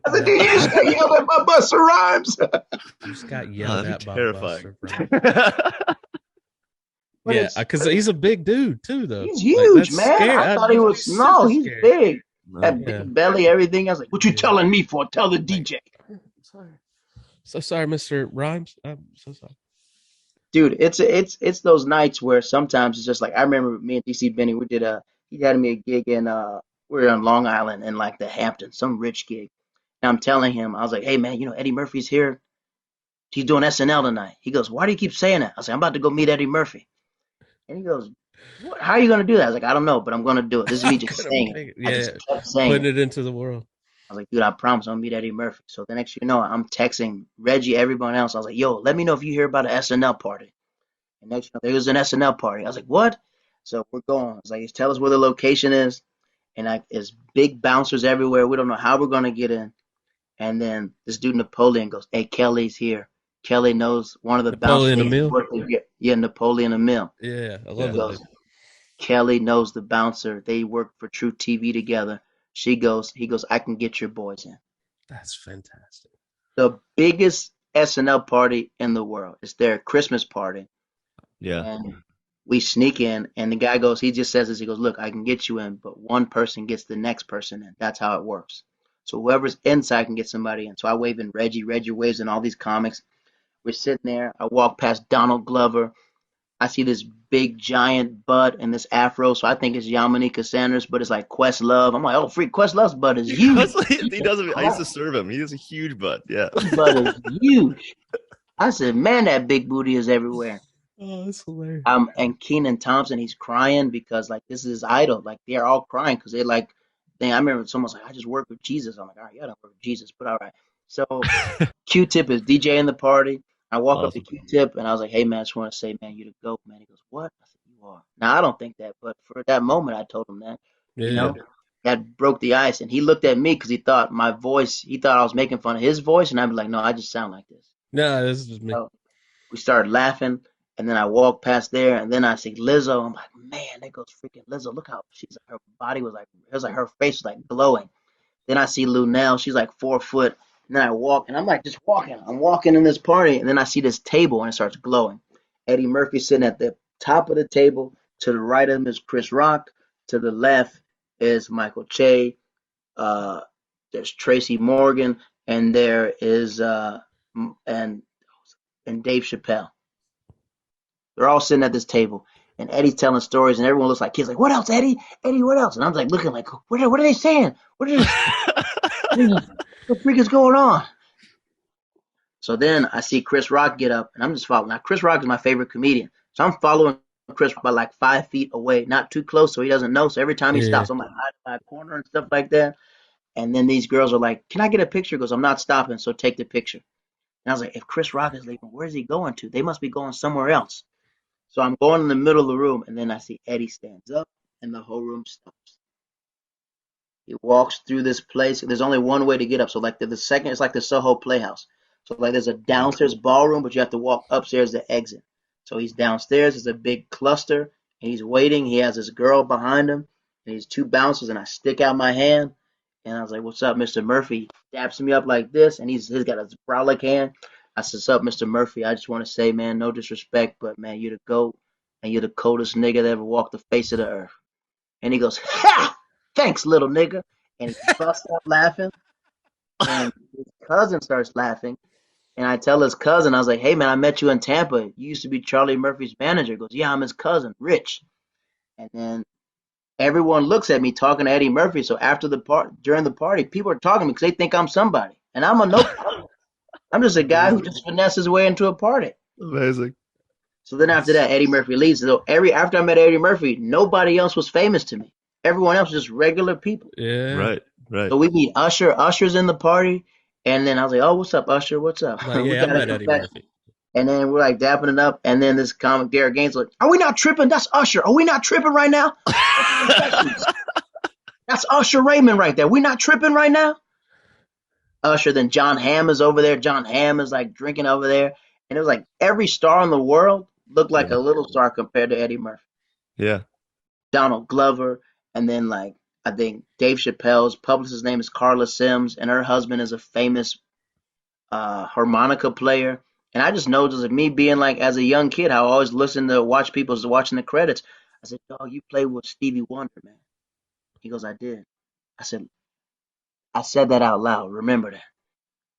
I said, dude, you just got yelled at by Busta Rhymes. You just got yelled at by terrifying. Buster Rhymes. Yeah, because he's a big dude too, though. He's huge, man. Scary. I thought he was he's scary. big. No. That big belly, everything. I was like, what you telling me for? Tell the DJ. Sorry. So sorry, Mr. Rhymes. I'm so sorry. Dude, it's those nights where sometimes it's just like I remember me and DC Benny, he had me a gig in we were on Long Island in like the Hamptons, some rich gig. And I'm telling him, I was like, hey man, Eddie Murphy's here. He's doing SNL tonight. He goes, why do you keep saying that? I was like, I'm about to go meet Eddie Murphy. And he goes, what? How are you gonna do that? I was like, I don't know, but I'm gonna do it. This is me just saying it. I just kept saying putting it into the world. I was like, dude, I promise I'll meet Eddie Murphy. So the next thing you know, I'm texting Reggie, everyone else. I was like, yo, let me know if you hear about an SNL party. And next, there was an SNL party. I was like, what? So we're going. I was like, tell us where the location is. And there's big bouncers everywhere. We don't know how we're going to get in. And then this dude Napoleon goes, hey, Kelly's here. Kelly knows one of the bouncers. Yeah, Napoleon Emile. Yeah, I love that. Kelly knows the bouncer. They work for True TV together. He goes, I can get your boys in. That's fantastic. The biggest SNL party in the world. It's their Christmas party. Yeah. And we sneak in, and the guy goes, he just says this, he goes, look, I can get you in, but one person gets the next person in. That's how it works. So whoever's inside can get somebody in. So I wave in Reggie waves in all these comics. We're sitting there. I walk past Donald Glover. I see this big giant butt and this afro, so I think it's Yamanika Sanders, but it's like Questlove. I'm like, oh, freak, Questlove's butt is huge. He doesn't. I used to serve him. He has a huge butt. Yeah. His butt is huge. I said, man, that big booty is everywhere. Oh, that's hilarious. And Kenan Thompson, he's crying because like this is his idol. Like they're all crying because they like. I remember someone's like, I just work with Jesus. I'm like, all right, yeah, I don't work with Jesus, but all right. So Q-Tip is DJing the party. I walk up to Q-Tip and I was like, hey man, I just want to say, man, you're the GOAT, man. He goes, what? I said, you are. Now I don't think that, but for that moment, I told him that. Yeah. That broke the ice, and he looked at me because he thought my voice. He thought I was making fun of his voice, and I'd be like, no, I just sound like this. No, this is just me. So we started laughing, and then I walked past there, and then I see Lizzo. I'm like, man, there goes freaking Lizzo. Look how her body was like, it was like her face was like glowing. Then I see Lunel. She's like 4 foot. And then I walk, and I'm like just walking. I'm walking in this party, and then I see this table, and it starts glowing. Eddie Murphy sitting at the top of the table. To the right of him is Chris Rock. To the left is Michael Che. There's Tracy Morgan, and there is and Dave Chappelle. They're all sitting at this table, and Eddie's telling stories, and everyone looks like kids. Like, what else, Eddie? Eddie, what else? And I'm like looking like, what are they saying? What the freak is going on? So then I see Chris Rock get up, and I'm just following. Now Chris Rock is my favorite comedian, so I'm following Chris by like 5 feet away, not too close, so he doesn't know. So every time he stops, I'm like hiding in my corner and stuff like that. And then these girls are like, "Can I get a picture?" He goes, "I'm not stopping, so take the picture." And I was like, "If Chris Rock is leaving, where's he going to? They must be going somewhere else." So I'm going in the middle of the room, and then I see Eddie stands up, and the whole room stops. He walks through this place. There's only one way to get up. So like the second, it's like the Soho Playhouse. So like there's a downstairs ballroom, but you have to walk upstairs to exit. So he's downstairs. There's a big cluster, and he's waiting. He has this girl behind him, and he's 2 bouncers, and I stick out my hand, and I was like, "What's up, Mr. Murphy?" He daps me up like this, and he's got his brolic hand. I said, "What's up, Mr. Murphy? I just want to say, man, no disrespect, but man, you're the GOAT, and you're the coldest nigga that ever walked the face of the earth." And he goes, "Ha! Thanks, little nigga." And he busts up laughing. And his cousin starts laughing. And I tell his cousin, I was like, hey, man, I met you in Tampa. You used to be Charlie Murphy's manager. He goes, yeah, I'm his cousin, Rich. And then everyone looks at me talking to Eddie Murphy. So after the part, during the party, people are talking to me because they think I'm somebody. And I'm a no, I'm just a guy who just finesses his way into a party. Amazing. So then after that, Eddie Murphy leaves. So after I met Eddie Murphy, nobody else was famous to me. Everyone else was just regular people. Yeah. Right. Right. So we meet Usher. Usher's in the party. And then I was like, oh, what's up, Usher? What's up? Like, We yeah, I got met Eddie Murphy. And then we're like dapping it up. And then this comic, Derek Gaines, like, are we not tripping? That's Usher. Are we not tripping right now? That's Usher Raymond right there. We not tripping right now? Usher, then John Hamm is over there. John Hamm is like drinking over there. And it was like every star in the world looked like Yeah. a little star compared to Eddie Murphy. Yeah. Donald Glover, and then like I think Dave Chappelle's publicist's name is Carla Sims, and her husband is a famous harmonica player. And I just know, just like me being like as a young kid, how I always listened to watch people's watching the credits. I said, "Dog, you played with Stevie Wonder, man." He goes, "I did." I said that out loud. Remember that.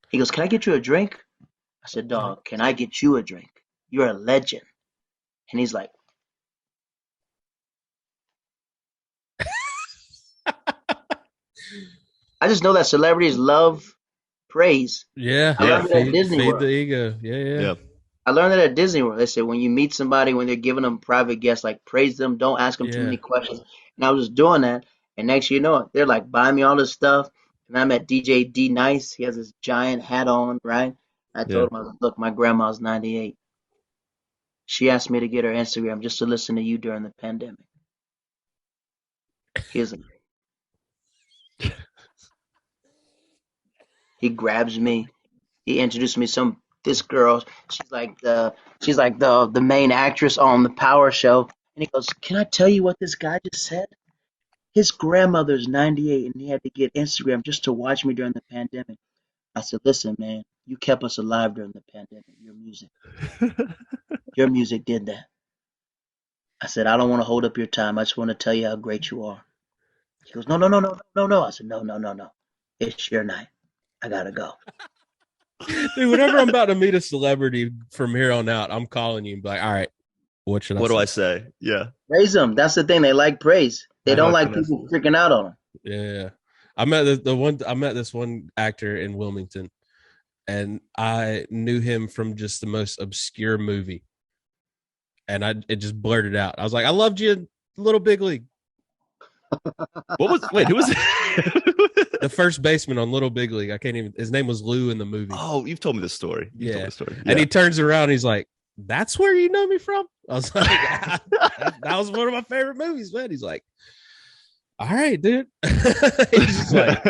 He goes, "Can I get you a drink?" I said, "Dog, can I get you a drink? You're a legend." And he's like, I just know that celebrities love praise. Yeah. I learned it at Feed, Disney feed World. the ego. Yeah. Yeah. I learned that at Disney World. They said when you meet somebody, when they're giving them private guests, like praise them, don't ask them too many questions. And I was just doing that. And next you know it, they're like buying me all this stuff. And I met DJ D Nice. He has this giant hat on, right? I Yeah. told him, I was, look, my grandma's 98. She asked me to get her Instagram just to listen to you during the pandemic. He's like, he grabs me. He introduced me to this girl. She's like the main actress on the Power Show. And he goes, "Can I tell you what this guy just said? His grandmother's 98 and he had to get Instagram just to watch me during the pandemic." I said, "Listen, man, you kept us alive during the pandemic. Your music did that." I said, "I don't want to hold up your time. I just want to tell you how great you are." He goes, "No, no, no, no, no, no." I said, "No, no, no, no. It's your night. I gotta go." Dude, whenever I'm about to meet a celebrity from here on out, I'm calling you and be like, all right, what should I What say? do I say? Yeah. Praise them. That's the thing. They like praise. They don't like finesse people freaking out on them. Yeah. I met this one actor in Wilmington, and I knew him from just the most obscure movie. And it just blurted out. I was like, I loved you, Little Big League. Who was The first baseman on Little Big League. I can't even, his name was Lou in the movie. Oh, you've told me this story. You've told me Yeah. this story. And he turns around and he's like, that's where you know me from? I was like, that was one of my favorite movies, man. He's like, all right, dude. He's just like,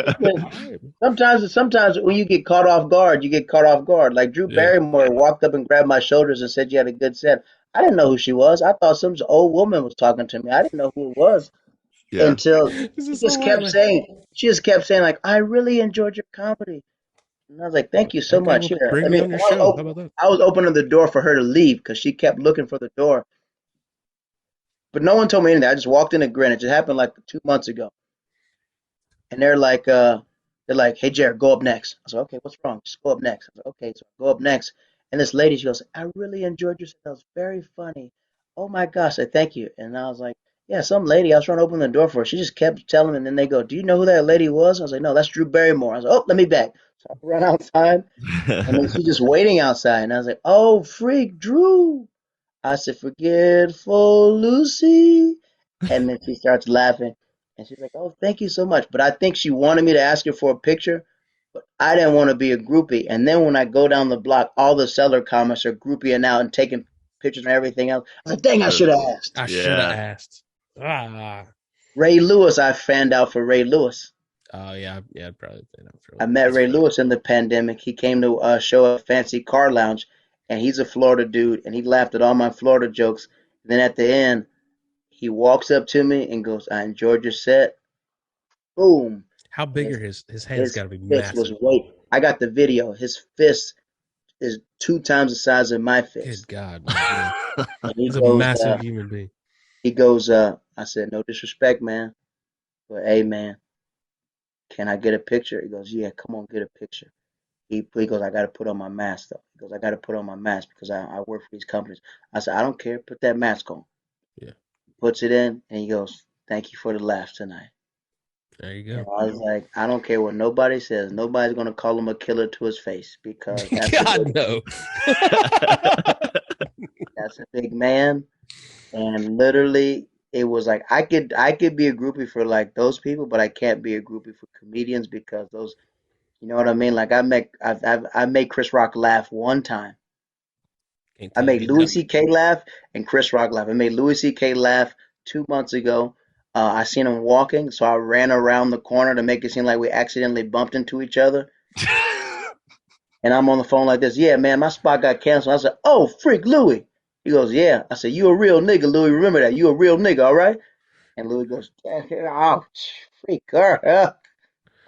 Sometimes when you get caught off guard, you get caught off guard. Like Drew Yeah. Barrymore walked up and grabbed my shoulders and said you had a good set. I didn't know who she was. I thought some old woman was talking to me. I didn't know who it was Yeah. until This she is just so kept white, saying, like, I really enjoyed your comedy. And I was like, thank you so okay, much. well, Here, bring let me me. on your show. How about that? I was opening the door for her to leave because she kept looking for the door. But no one told me anything. I just walked in and grinned. It just happened like 2 months ago. And they're like, hey Jared, go up next. I was like, okay, what's wrong? Just go up next. I was like, okay, so I go up next. And this lady, she goes, I really enjoyed your set. That was very funny. Oh my gosh, I thank you. And I was like, yeah, some lady, I was trying to open the door for her. She just kept telling me, and then they go, do you know who that lady was? I was like, no, that's Drew Barrymore. I was like, oh, let me back. So I run outside, and then she's just waiting outside. And I was like, oh, freak, Drew. I said, forgetful Lucy. And then she starts laughing. And she's like, oh, thank you so much. But I think she wanted me to ask her for a picture, but I didn't want to be a groupie. And then when I go down the block, all the seller comments are groupieing out and taking pictures and everything else. I was like, dang, I should have asked. I should have asked. Ah. Ray Lewis, I fanned out for Ray Lewis. Oh, yeah. Yeah, I'd probably say that for I met Ray Lewis in the pandemic. He came to a show at Fancy Car Lounge, and he's a Florida dude, and he laughed at all my Florida jokes. And then at the end, he walks up to me and goes, I enjoyed your set. Boom. How big are his hands? His Got to be fist was massive. I got the video. His fist is 2 times the size of my Good fist. God, man. And he He's a goes, massive human being. I said, no disrespect, man, but hey, man, can I get a picture? He goes, yeah, come on, get a picture. He goes, I got to put on my mask, though. He goes, I got to put on my mask because I work for these companies. I said, I don't care. Put that mask on. Yeah. Puts it in, and he goes, thank you for the laugh tonight. There you And go. I was like, I don't care what nobody says. Nobody's going to call him a killer to his face because God no. that's a big man. And literally, it was like I could be a groupie for like those people, but I can't be a groupie for comedians because those, you know what I mean? Like I made Chris Rock laugh one time. Can't I tell made me Louis nothing. C.K. laugh and Chris Rock laugh. I made Louis C.K. laugh 2 months ago. I seen him walking, so I ran around the corner to make it seem like we accidentally bumped into each other. And I'm on the phone like this. Yeah, man, my spot got canceled. I said, oh, freak, Louis. He goes, yeah. I said, you a real nigga, Louis. Remember that. You a real nigga, all right? And Louis goes, yeah, oh, freak, girl.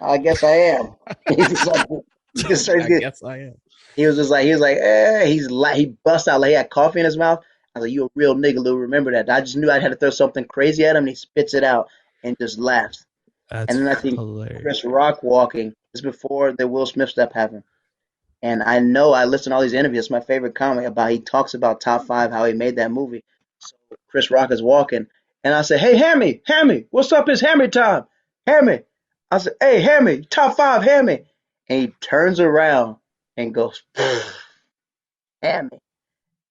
I guess I am. He's just like, he just starts I getting, guess I am. he was just like, he was like, he bust out like he had coffee in his mouth. I was like, you a real nigga, Louis. Remember that. I just knew I had to throw something crazy at him, and he spits it out and just laughs. That's And then I think hilarious. Chris Rock walking is before the Will Smith stuff happened. And I know I listen to all these interviews. It's my favorite comic about he talks about top five, how he made that movie. So Chris Rock is walking, and I said, "Hey, Hammy, what's up? It's Hammy time, Hammy." I said, "Hey, Hammy, top five, Hammy," and he turns around and goes, "Hammy,"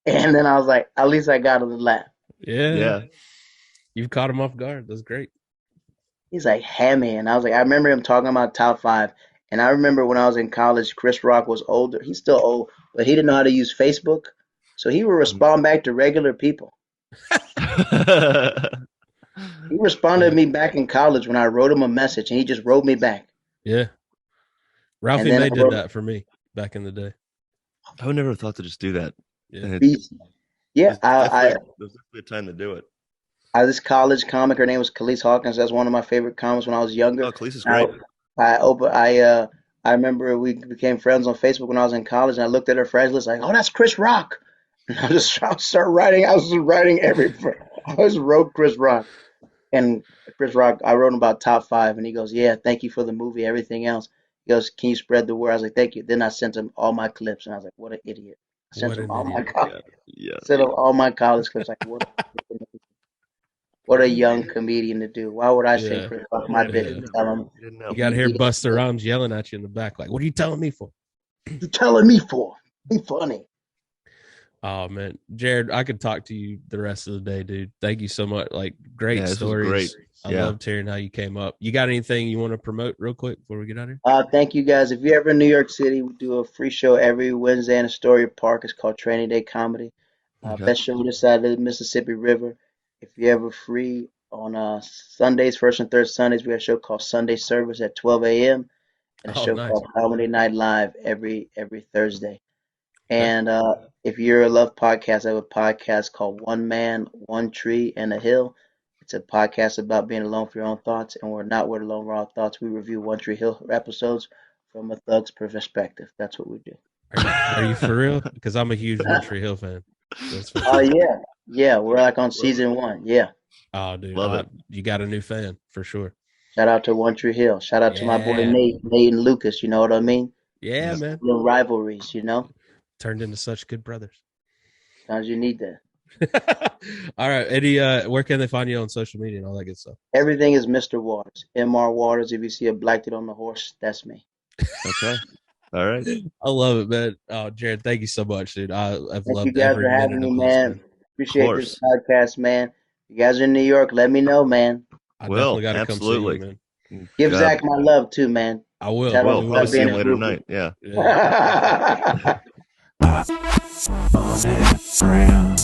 and then I was like, "At least I got him to laugh." Yeah. Yeah. You've caught him off guard. That's great. He's like, Hammy, and I was like, I remember him talking about top five, and I remember when I was in college, Chris Rock was older. He's still old, but he didn't know how to use Facebook, so he would respond back to regular people. He responded to me back in college when I wrote him a message, and he just wrote me back. Yeah. And Ralphie then May I did wrote that for me back in the day. I would never have thought to just do that. Yeah. And beats. Yeah, there's definitely a time to do it. I this college comic. Her name was Khalees Hawkins. That's one of my favorite comics when I was younger. Oh, Khalees is I great. I remember we became friends on Facebook when I was in college, and I looked at her friends list like, oh, that's Chris Rock. And I start writing. I was just writing I just wrote Chris Rock. And Chris Rock, I wrote him about top five, and he goes, "Yeah, thank you for the movie, everything else." He goes, "Can you spread the word?" I was like, "Thank you." Then I sent him all my clips, and I was like, "What an idiot!" I sent What him an all my idiot. Yeah. Yeah. sent him all my college clips. Like, what a young comedian to do. Why would I send Yeah. Chris Rock my bit Yeah. and tell him You didn't know. You got to hear Buster Rhymes yelling at you in the back, like, what are you telling me for? you telling me for? Be funny. Oh, man. Jared, I could talk to you the rest of the day, dude. Thank you so much. Like, great Yeah, this was stories. great. I Yeah. loved hearing how you came up. You got anything you want to promote real quick before we get out of here? Thank you guys. If you're ever in New York City, we do a free show every Wednesday in Astoria Park. It's called Training Day Comedy. Okay. Best show this side of the Mississippi River. If you're ever free on Sundays, first and third Sundays, we have a show called Sunday Service at 12 a.m. and a Oh, show nice. called Comedy Night Live every Thursday. Okay. And if you're a love podcast, I have a podcast called One Man, One Tree, and a Hill. It's a podcast about being alone for your own thoughts, and we're not alone for our thoughts. We review One Tree Hill episodes from a thug's perspective. That's what we do. Are you for real? Because I'm a huge One Tree Hill fan. That's for Oh sure. yeah, we're like on season one. Yeah, Oh, dude. Love it. You got a new fan for sure. shout out to One Tree Hill. Shout out to my boy Yeah. Nate and Lucas. You know what I mean? Yeah, man. Little rivalries. You know, Turned into such good brothers. sometimes you need that. All right, Eddie. Where can they find you on social media and all that good stuff? Everything is Mr. Waters, Mr. Waters. If you see a black dude on the horse, that's me. Okay. All right. I love it, man. Oh, Jared, thank you so much, dude. I've Thank you loved guys every for having minute me, of this, man. Appreciate this podcast, man. You guys are in New York, let me know, man. I Will, definitely got to come see absolutely. you, man. Give God, Zach my love too, man. I will. Shout out Will. to Probably Zach see being him a later groupie. tonight. Yeah. Yeah. On that ground.